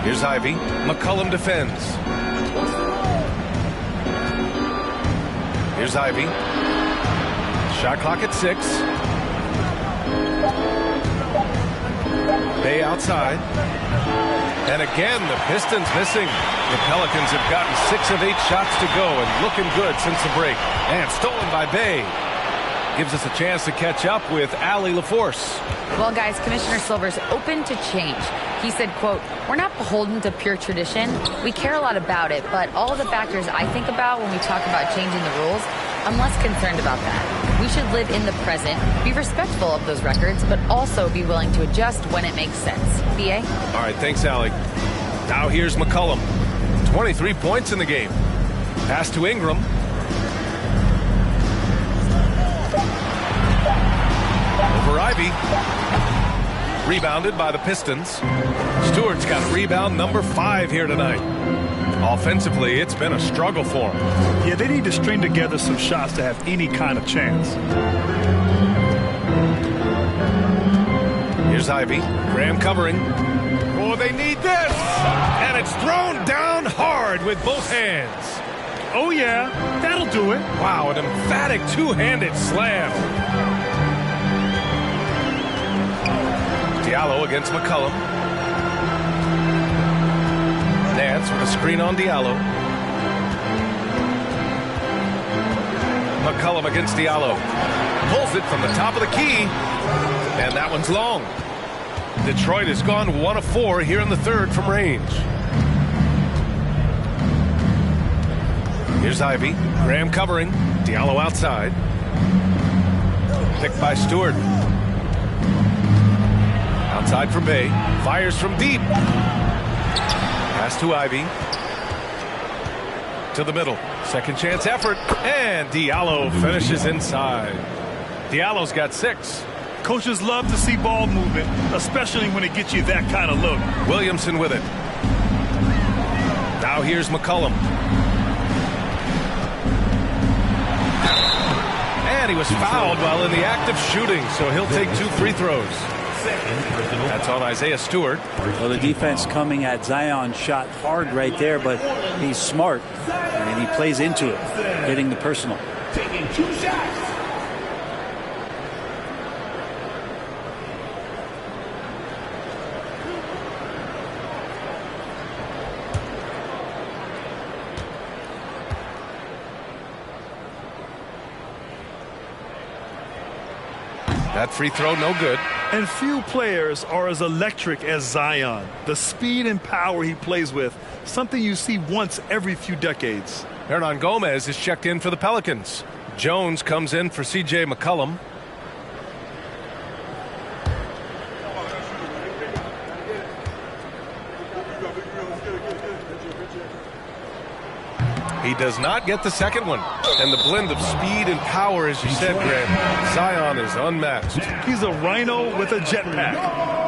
Speaker 1: Here's Ivy. McCollum defends. Here's Ivy. Shot clock at 6. Bay outside. And again, the Pistons missing. The Pelicans have gotten 6 of 8 shots to go and looking good since the break. And stolen by Bay. Gives us a chance to catch up with Allie LaForce.
Speaker 2: Well, guys, Commissioner Silver's open to change. He said, quote, "We're not beholden to pure tradition. We care a lot about it, but all of the factors I think about when we talk about changing the rules, I'm less concerned about that. We should live in the present, be respectful of those records, but also be willing to adjust when it makes sense." B.A.?
Speaker 1: All right, thanks, Allie. Now here's McCollum. 23 points in the game. Pass to Ingram. Over Ivy. Rebounded by the Pistons. Stewart's got rebound number 5 here tonight. Offensively, it's been a struggle for him.
Speaker 3: Yeah, they need to string together some shots to have any kind of chance.
Speaker 1: Here's Ivy. Graham covering. Oh, they need this! And it's thrown down hard with both hands.
Speaker 3: Oh, yeah, that'll do it.
Speaker 1: Wow, an emphatic two-handed slam. Diallo against McCollum. Nance with a screen on Diallo. McCollum against Diallo. Pulls it from the top of the key. And that one's long. Detroit has gone 1 of 4 here in the third from range. Here's Ivy. Graham covering. Diallo outside. Picked by Stewart. Outside for Bay. Fires from deep. Pass to Ivy. To the middle. Second chance effort. And Diallo finishes inside. Diallo's got 6.
Speaker 3: Coaches love to see ball movement, especially when it gets you that kind of look.
Speaker 1: Williamson with it. Now here's McCollum. And he was fouled while in the act of shooting, so he'll take 2 free throws. That's on Isaiah Stewart.
Speaker 4: Well, the defense coming at Zion shot hard right there, but he's smart, and he plays into it, getting the personal.
Speaker 5: Taking 2 shots.
Speaker 1: That free throw, no good.
Speaker 3: And few players are as electric as Zion. The speed and power he plays with, something you see once every few decades.
Speaker 1: Hernan Gomez is checked in for the Pelicans. Jones comes in for C.J. McCollum. He does not get the second one. And the blend of speed and power, as you said, Graham, Zion is unmatched.
Speaker 3: He's a rhino with a jetpack.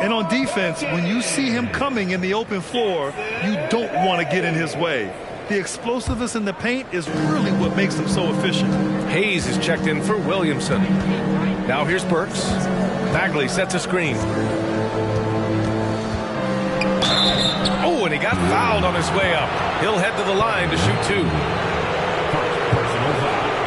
Speaker 3: And on defense, when you see him coming in the open floor, you don't want to get in his way. The explosiveness in the paint is really what makes him so efficient.
Speaker 1: Hayes is checked in for Williamson. Now here's Burks. Bagley sets a screen. Oh, and he got fouled on his way up. He'll head to the line to shoot 2.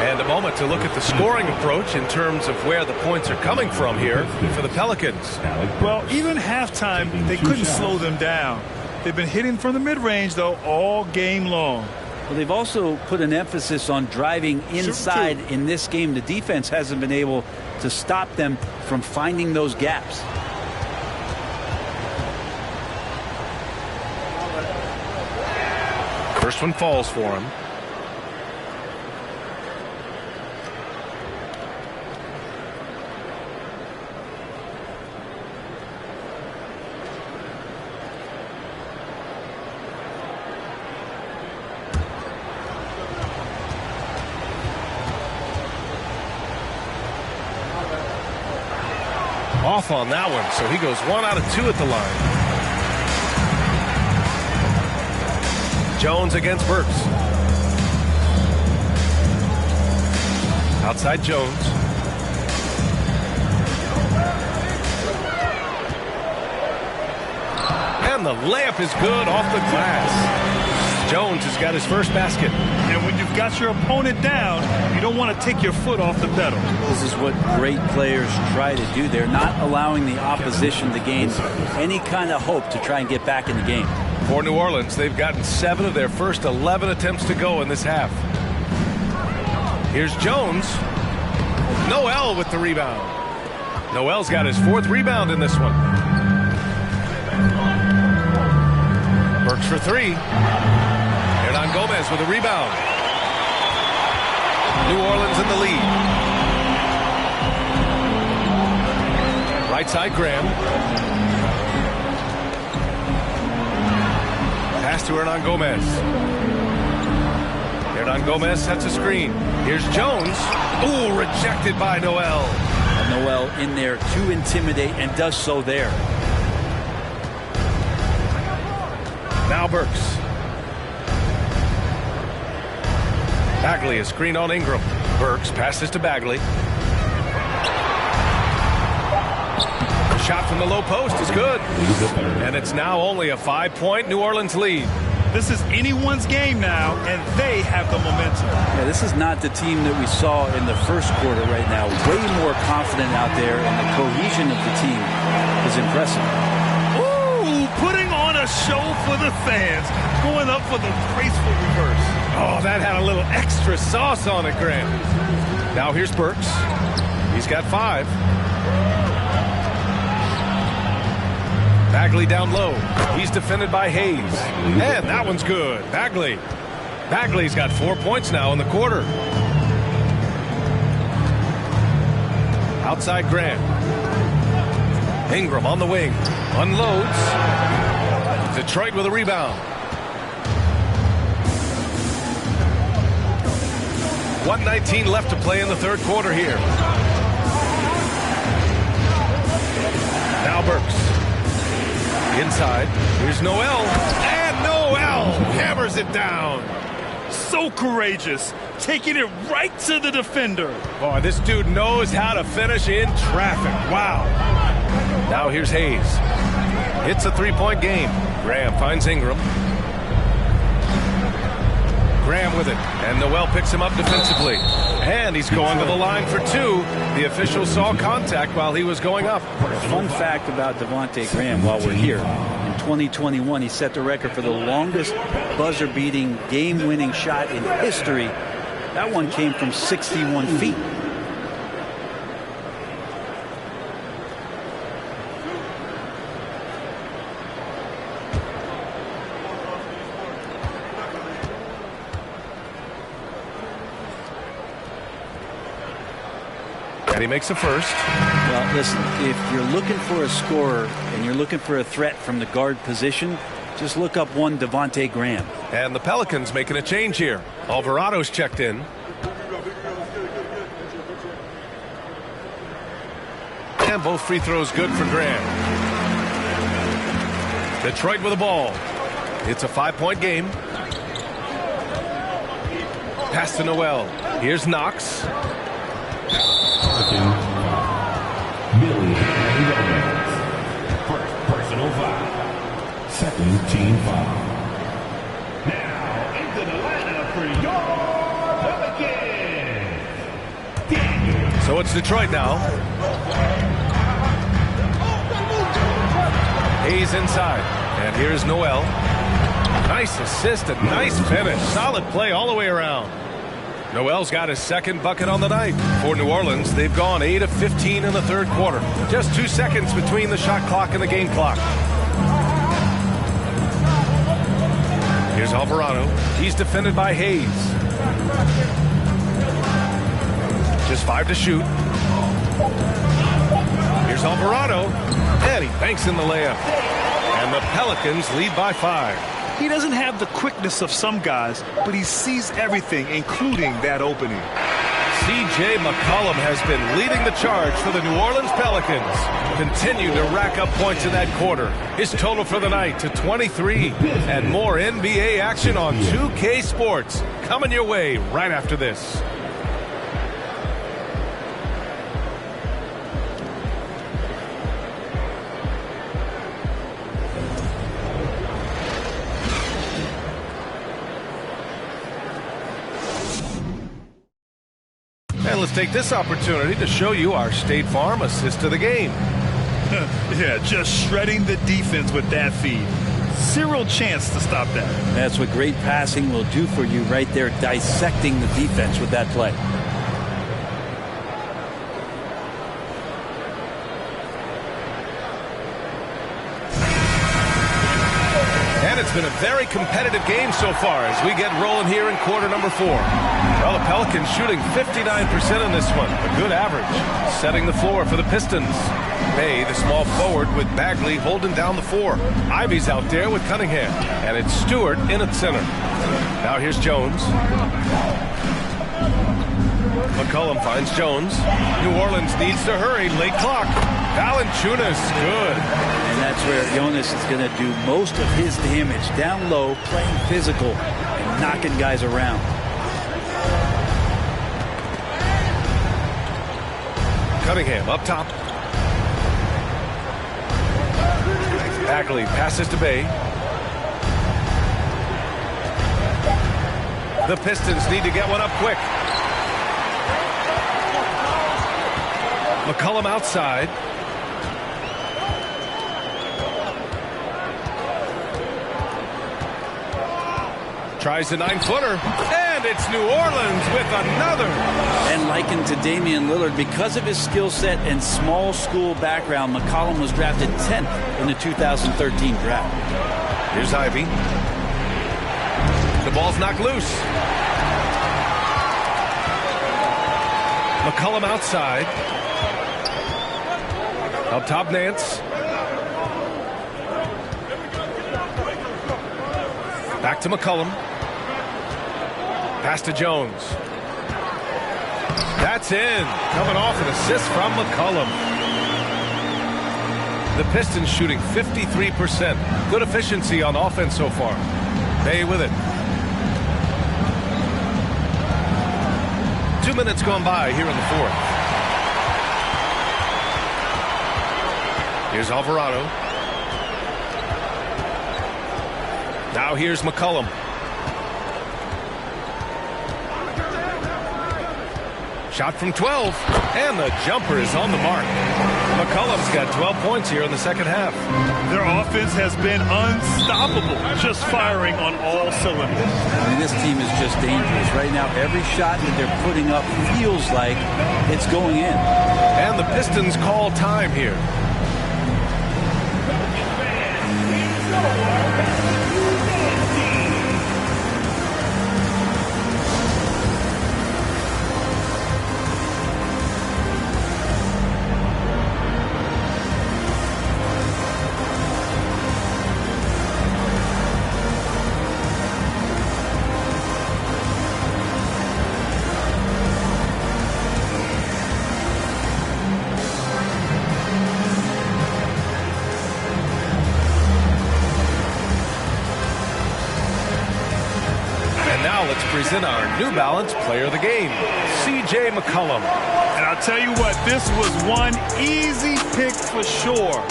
Speaker 1: And a moment to look at the scoring approach in terms of where the points are coming from here for the Pelicans.
Speaker 3: Well, even halftime, they couldn't slow them down. They've been hitting from the mid-range, though, all game long.
Speaker 4: Well, they've also put an emphasis on driving inside in this game. The defense hasn't been able to stop them from finding those gaps.
Speaker 1: First one falls for him. Off on that one, so he goes 1 out of 2 at the line. Jones against Burks. Outside Jones. And the layup is good off the glass. Jones has got his first basket.
Speaker 3: And when you've got your opponent down, you don't want to take your foot off the pedal.
Speaker 4: This is what great players try to do. They're not allowing the opposition to gain any kind of hope to try and get back in the game.
Speaker 1: For New Orleans, they've gotten 7 of their first 11 attempts to go in this half. Here's Jones. Noel with the rebound. Noel's got his 4th rebound in this one. Burks for 3. Hernan Gomez with a rebound. New Orleans in the lead. Right side, Graham. Pass to Hernan Gomez. Hernan Gomez sets a screen. Here's Jones. Ooh, rejected by Noel.
Speaker 4: And Noel in there to intimidate and does so there.
Speaker 1: Now Burks. Bagley, a screen on Ingram. Burks passes to Bagley. Shot from the low post is good. And it's now only a 5-point New Orleans lead.
Speaker 3: This is anyone's game now, and they have the momentum.
Speaker 4: Yeah, this is not the team that we saw in the first quarter right now. Way more confident out there, and the cohesion of the team is impressive.
Speaker 3: Ooh, putting on a show for the fans, going up for the graceful reverse.
Speaker 1: Oh, that had a little extra sauce on it, Grant. Now here's Burks. He's got 5. Bagley down low. He's defended by Hayes. And that one's good. Bagley's got 4 points now in the quarter. Outside Grant. Ingram on the wing. Unloads. Detroit with a rebound. 1:19 left to play in the third quarter here. Now Burks. Inside. Here's Noel. And Noel hammers it down.
Speaker 3: So courageous. Taking it right to the defender.
Speaker 1: Boy, this dude knows how to finish in traffic. Wow. Now here's Hayes. It's a three-point game. Graham finds Ingram. Graham with it. And Noel picks him up defensively. And he's going to the line for two. The official saw contact while he was going up.
Speaker 4: Fun fact about Devontae Graham while we're here. In 2021, he set the record for the longest buzzer-beating, game-winning shot in history. That one came from 61 feet.
Speaker 1: And he makes a first.
Speaker 4: Well, listen, if you're looking for a scorer and you're looking for a threat from the guard position, just look up one Devontae Graham.
Speaker 1: And the Pelicans making a change here. Alvarado's checked in. And both free throws good for Graham. Detroit with the ball. It's a 5-point game. Pass to Noel. Here's Knox.
Speaker 5: Billy first personal foul. Second team foul. Now into the lineup for your Pelicans.
Speaker 1: So it's Detroit now. Hayes inside. And here's Noel. Nice assist and nice finish. Solid play all the way around. Noel's got his second bucket on the night. For New Orleans, they've gone 8 of 15 in the third quarter. Just 2 seconds between the shot clock and the game clock. Here's Alvarado. He's defended by Hayes. Just 5 to shoot. Here's Alvarado. And he banks in the layup. And the Pelicans lead by 5.
Speaker 3: He doesn't have the quickness of some guys, but he sees everything, including that opening.
Speaker 1: C.J. McCollum has been leading the charge for the New Orleans Pelicans. Continue to rack up points in that quarter. His total for the night to 23. And more NBA action on 2K Sports. Coming your way right after this. And let's take this opportunity to show you our State Farm assist to the game.
Speaker 3: Yeah, just shredding the defense with that feed. Zero chance to stop that.
Speaker 4: That's what great passing will do for you right there, dissecting the defense with that play.
Speaker 1: And it's been a very competitive game so far as we get rolling here in quarter number 4. Well, the Pelicans shooting 59% in this one, a good average. Setting the floor for the Pistons. Bay, the small forward, with Bagley holding down the 4. Ivy's out there with Cunningham. And it's Stewart in at center. Now here's Jones. McCollum finds Jones. New Orleans needs to hurry. Late clock. Valanciunas, good.
Speaker 4: And that's where Jonas is going to do most of his damage. Down low, playing physical, and knocking guys around.
Speaker 1: Cunningham up top. Bagley passes to Bay. The Pistons need to get one up quick. McCollum outside. Tries the 9-footer. And it's New Orleans with another.
Speaker 4: And likened to Damian Lillard, because of his skill set and small school background, McCollum was drafted 10th in the 2013 draft.
Speaker 1: Here's Ivy. The ball's knocked loose. McCollum outside. Up top, Nance. Back to McCollum. Pass to Jones. That's in. Coming off an assist from McCollum. The Pistons shooting 53%. Good efficiency on offense so far. Bay with it. 2 minutes gone by here in the fourth. Here's Alvarado. Now here's McCollum. Shot from 12, and the jumper is on the mark. McCollum's got 12 points here in the second half.
Speaker 3: Their offense has been unstoppable, just firing on all cylinders.
Speaker 4: I mean, this team is just dangerous. Right now, every shot that they're putting up feels like it's going in.
Speaker 1: And the Pistons call time here. Present our New Balance Player of the Game, C.J. McCollum.
Speaker 3: And I'll tell you what, this was one easy pick for sure.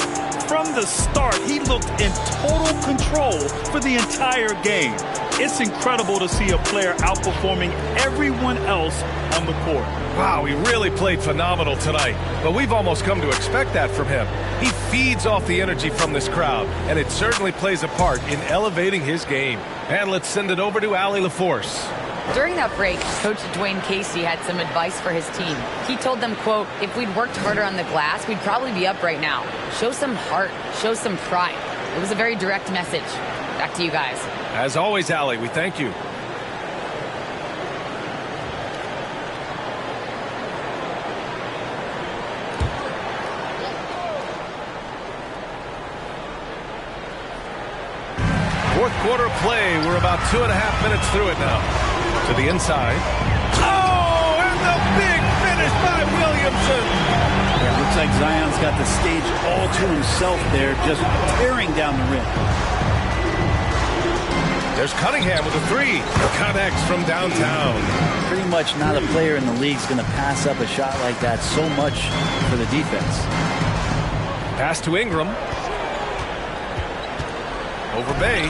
Speaker 3: From the start, he looked in total control for the entire game. It's incredible to see a player outperforming everyone else on the court.
Speaker 1: Wow, he really played phenomenal tonight, but we've almost come to expect that from him. He feeds off the energy from this crowd, and it certainly plays a part in elevating his game. And let's send it over to Allie LaForce.
Speaker 2: During that break, Coach Dwayne Casey had some advice for his team. He told them, quote, if we'd worked harder on the glass, we'd probably be up right now. Show some heart, show some pride. It was a very direct message. Back to you guys.
Speaker 1: As always, Allie, we thank you. Fourth quarter play. We're about 2.5 minutes through it now. To the inside. Oh, and the big finish by Williamson.
Speaker 4: Yeah, looks like Zion's got the stage all to himself there, just tearing down the rim.
Speaker 1: There's Cunningham with a three. Connects from downtown.
Speaker 4: Pretty much not a player in the league is going to pass up a shot like that so much for the defense.
Speaker 1: Pass to Ingram. Over Bay.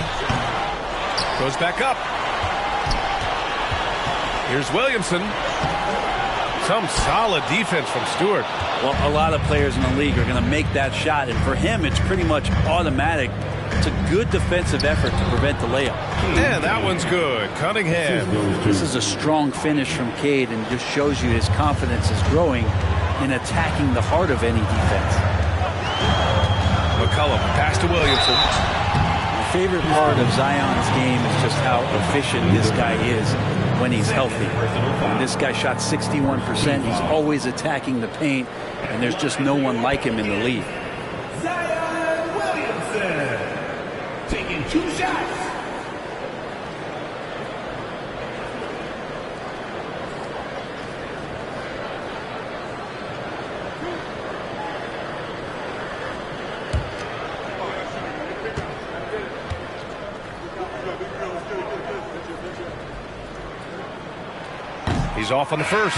Speaker 1: Goes back up. Here's Williamson. Some solid defense from Stewart.
Speaker 4: Well, a lot of players in the league are going to make that shot, and for him, it's pretty much automatic. It's a good defensive effort to prevent the layup.
Speaker 1: Yeah, that one's good. Cunningham.
Speaker 4: This is a strong finish from Cade, and just shows you his confidence is growing in attacking the heart of any defense.
Speaker 1: McCollum, pass to Williamson.
Speaker 4: My favorite part of Zion's game is just how efficient this guy is when he's healthy. When this guy shot 61%. He's always attacking the paint, and there's just no one like him in the league.
Speaker 5: Zion Williamson taking 2 shots.
Speaker 1: He's off on the first.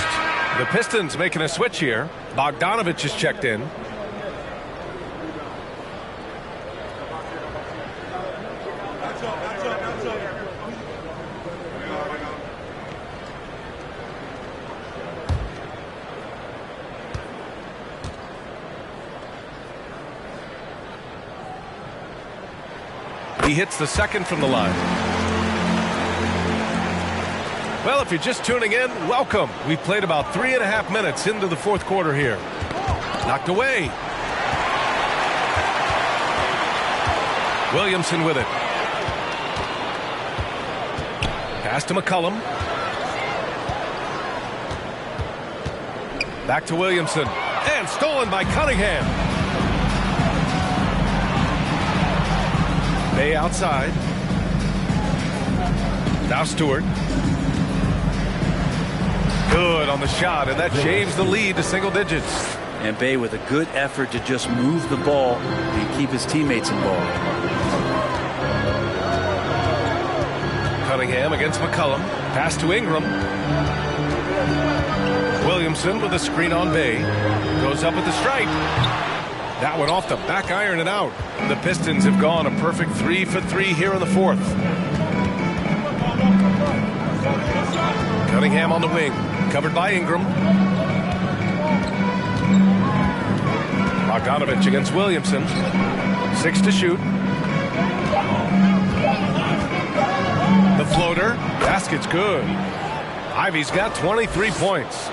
Speaker 1: The Pistons making a switch here. Bogdanovich is checked in. He hits the second from the line. Well, if you're just tuning in, welcome. We've played about 3.5 minutes into the fourth quarter here. Knocked away. Williamson with it. Pass to McCollum. Back to Williamson. And stolen by Cunningham. Bay outside. Now Stewart. Good on the shot, and that shaves the lead to single digits.
Speaker 4: And Bay with a good effort to just move the ball and keep his teammates involved.
Speaker 1: Cunningham against McCollum. Pass to Ingram. Williamson with a screen on Bay. Goes up at the stripe. That one off the back iron and out. The Pistons have gone a perfect 3 for 3 here in the fourth. Cunningham on the wing. Covered by Ingram. Bogdanovich against Williamson. 6 to shoot. The floater. Basket's good. Ivy's got 23 points.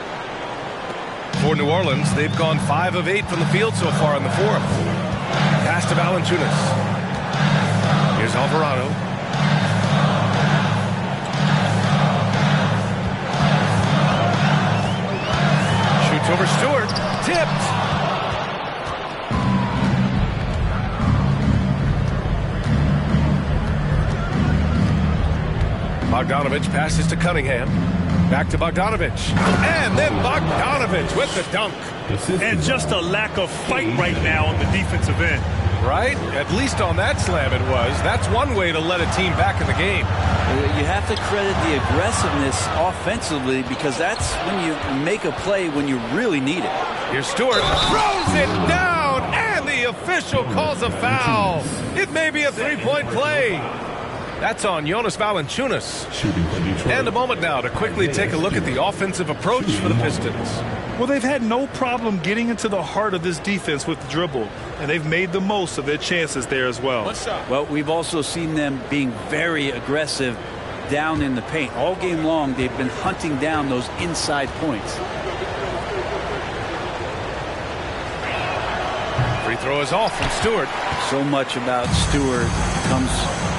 Speaker 1: For New Orleans, they've gone 5 of 8 from the field so far in the fourth. Pass to Valanciunas. Here's Alvarado. Shoots over Stewart. Tipped. Bogdanovich passes to Cunningham. Back to Bogdanovich. And then Bogdanovich with the dunk.
Speaker 3: And just a lack of fight right now on the defensive end.
Speaker 1: Right? At least on that slam it was. That's one way to let a team back in the game.
Speaker 4: You have to credit the aggressiveness offensively because that's when you make a play when you really need it.
Speaker 1: Here's Stewart. Throws it down. And the official calls a foul. It may be a three-point play. That's on Jonas Valanciunas. And a moment now to quickly take a look at the offensive approach for the Pistons.
Speaker 3: Well, they've had no problem getting into the heart of this defense with the dribble, and they've made the most of their chances there as well.
Speaker 4: Well, we've also seen them being very aggressive down in the paint. All game long, they've been hunting down those inside points.
Speaker 1: Free throw is off from Stewart.
Speaker 4: So much about Stewart comes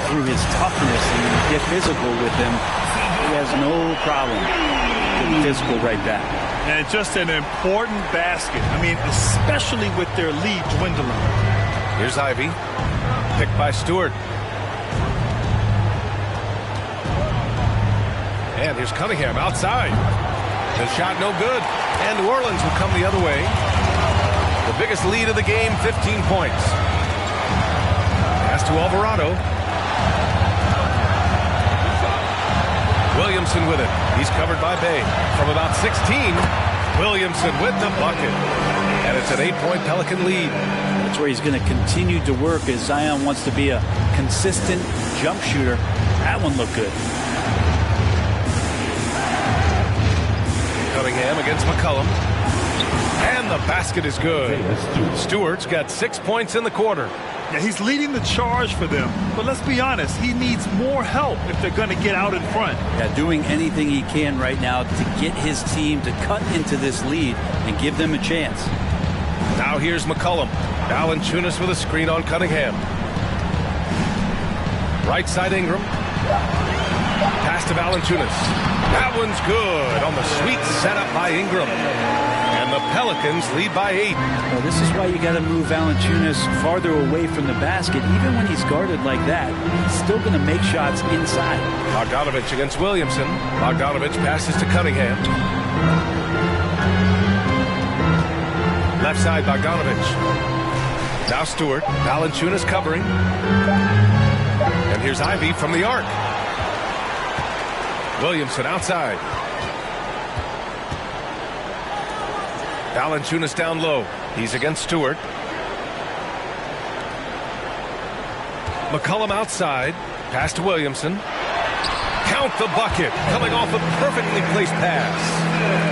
Speaker 4: through his toughness, and when you get physical with him, he has no problem getting physical right back.
Speaker 3: And just an important basket. I mean, especially with their lead dwindling.
Speaker 1: Here's Ivy. Picked by Stewart. And here's Cunningham outside. The shot no good. And New Orleans will come the other way. The biggest lead of the game, 15 points. Pass to Alvarado. Williamson with it. He's covered by Bay. From about 16, Williamson with the bucket. And it's an 8-point Pelican lead.
Speaker 4: That's where he's going to continue to work as Zion wants to be a consistent jump shooter. That one looked good.
Speaker 1: Cunningham against McCollum. And the basket is good. Stewart's got 6 points in the quarter.
Speaker 3: Yeah, he's leading the charge for them. But let's be honest, he needs more help if they're going to get out in front.
Speaker 4: Yeah, doing anything he can right now to get his team to cut into this lead and give them a chance.
Speaker 1: Now here's McCollum. Valanciunas with a screen on Cunningham. Right side Ingram. Pass to Valanciunas. That one's good on the sweet setup by Ingram. And the Pelicans lead by 8.
Speaker 4: Well, this is why you got to move Valanciunas farther away from the basket. Even when he's guarded like that, he's still going to make shots inside.
Speaker 1: Bogdanovich against Williamson. Bogdanovich passes to Cunningham. Left side Bogdanovich. Now Stewart. Valanciunas covering. And here's Ivy from the arc. Williamson outside. Valanciunas down low. He's against Stewart. McCollum outside. Pass to Williamson. Count the bucket. Coming off a perfectly placed pass.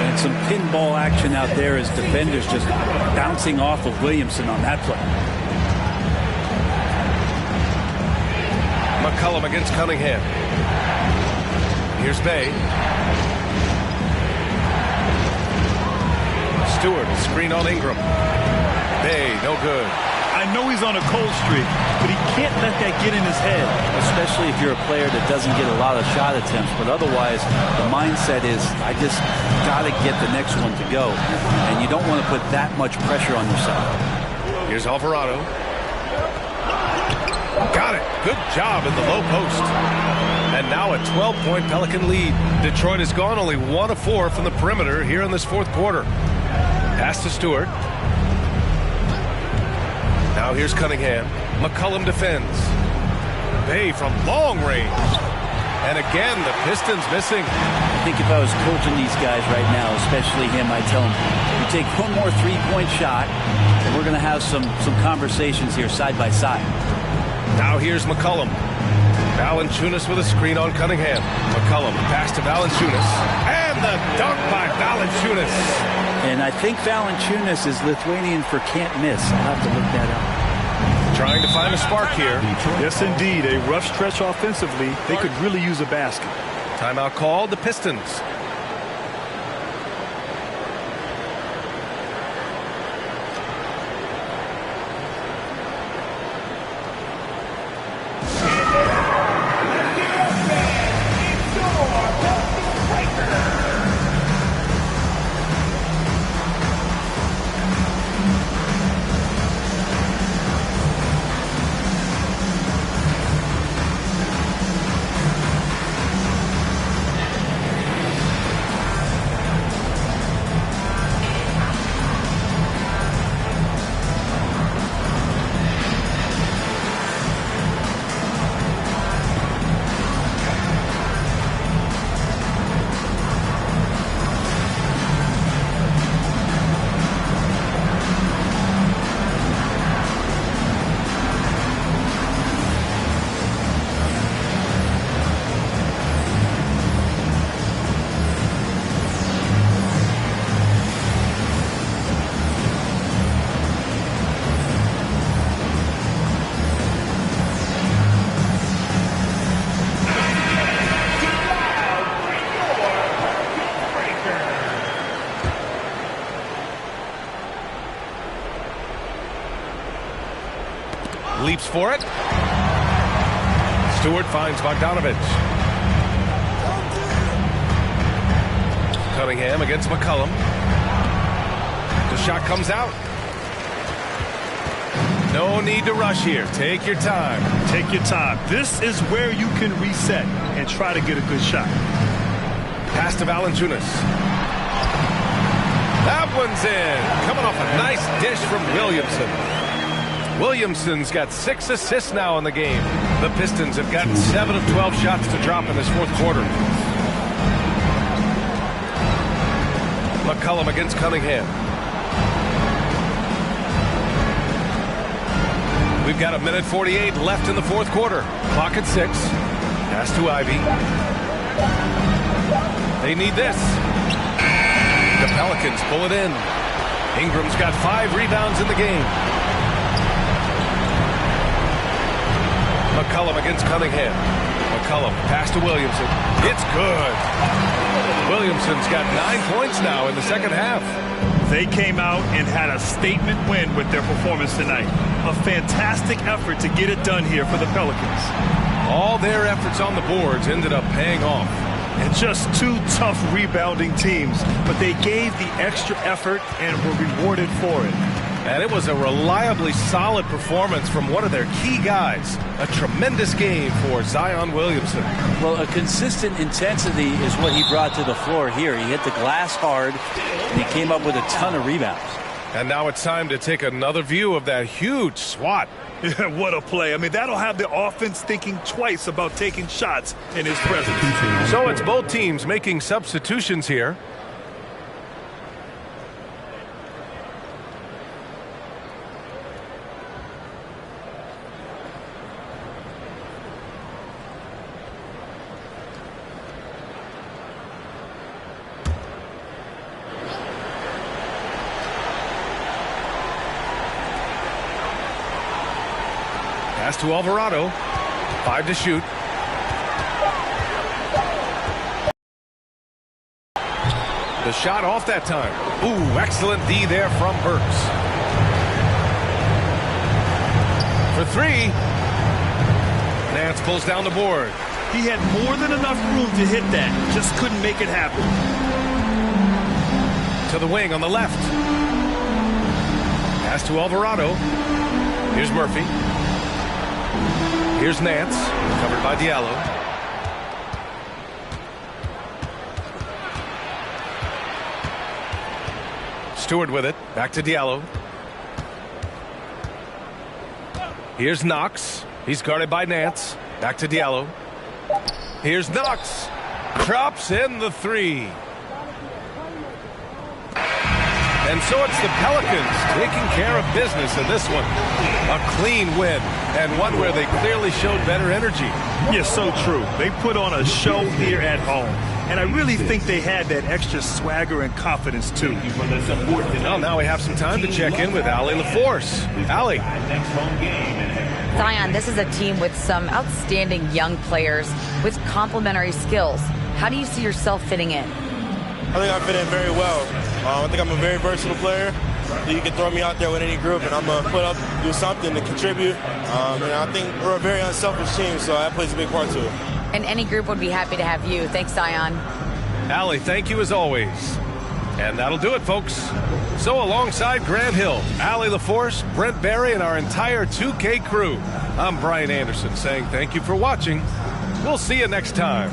Speaker 4: And some pinball action out there as defenders just bouncing off of Williamson on that play.
Speaker 1: McCollum against Cunningham. here's Bay. Stewart, screen on Ingram. Bay, no good.
Speaker 3: I know he's on a cold streak, but he can't let that get in his head.
Speaker 4: Especially if you're a player that doesn't get a lot of shot attempts, but otherwise the mindset is, I just got to get the next one to go. And you don't want to put that much pressure on yourself.
Speaker 1: Here's Alvarado. Got it. Good job in the low post. And now a 12-point Pelican lead. Detroit has gone only 1 of 4 from the perimeter here in this fourth quarter. Pass to Stewart. Now here's Cunningham. McCollum defends. Bay from long range. And again, the Pistons missing.
Speaker 4: I think if I was coaching these guys right now, especially him, I'd tell him, you take one more three-point shot, and we're going to have some conversations here side by side.
Speaker 1: Now here's McCollum. Valanciunas with a screen on Cunningham. McCollum pass to Valanciunas. And the dunk by Valanciunas.
Speaker 4: And I think Valanciunas is Lithuanian for can't miss. I'll have to look that up.
Speaker 1: Trying to find a spark here.
Speaker 3: Yes, indeed. A rough stretch offensively. They could really use a basket.
Speaker 1: Timeout called, the Pistons. Leaps for it. Stewart finds Bogdanovich. Cunningham against McCollum. The shot comes out. No need to rush here. Take your time.
Speaker 3: Take your time. This is where you can reset and try to get a good shot.
Speaker 1: Pass to Valanciunas. That one's in. Coming off a nice dish from Williamson. Williamson's got 6 assists now in the game. The Pistons have gotten 7 of 12 shots to drop in this fourth quarter. McCollum against Cunningham. We've got 1:48 left in the fourth quarter. Clock at 6. Pass to Ivy. They need this. The Pelicans pull it in. Ingram's got 5 rebounds in the game. McCollum against Cunningham. McCollum pass to Williamson. It's good. Williamson's got 9 points now in the second half.
Speaker 3: They came out and had a statement win with their performance tonight. A fantastic effort to get it done here for the Pelicans.
Speaker 1: All their efforts on the boards ended up paying off.
Speaker 3: And just 2 tough rebounding teams, but they gave the extra effort and were rewarded for it.
Speaker 1: And it was a reliably solid performance from one of their key guys. A tremendous game for Zion Williamson.
Speaker 4: Well, a consistent intensity is what he brought to the floor here. He hit the glass hard, and he came up with a ton of rebounds.
Speaker 1: And now it's time to take another view of that huge swat.
Speaker 3: Yeah, what a play. I mean, that'll have the offense thinking twice about taking shots in his presence.
Speaker 1: So it's both teams making substitutions here. Pass to Alvarado. 5 to shoot. The shot off that time. Ooh, excellent D there from Burks. For three. Nance pulls down the board.
Speaker 3: He had more than enough room to hit that. Just couldn't make it happen.
Speaker 1: To the wing on the left. Pass to Alvarado. Here's Murphy. Here's Nance. Covered by Diallo. Stewart with it. Back to Diallo. Here's Knox. He's guarded by Nance. Back to Diallo. Here's Knox. Drops in the three. And so it's the Pelicans taking care of business in this one. A clean win, and one where they clearly showed better energy.
Speaker 3: Yes, so true. They put on a show here at home. And I really think they had that extra swagger and confidence, too.
Speaker 1: Well, now we have some time to check in with Allie LaForce. Allie.
Speaker 2: Zion, this is a team with some outstanding young players with complementary skills. How do you see yourself fitting in?
Speaker 7: I think I fit in very well. I think I'm a very versatile player. You can throw me out there with any group, and I'm going to put up, do something to contribute. And I think we're a very unselfish team, so that plays a big part to it.
Speaker 2: And any group would be happy to have you. Thanks, Zion.
Speaker 1: Allie, thank you as always. And that'll do it, folks. So alongside Grant Hill, Allie LaForce, Brent Barry, and our entire 2K crew, I'm Brian Anderson saying thank you for watching. We'll see you next time.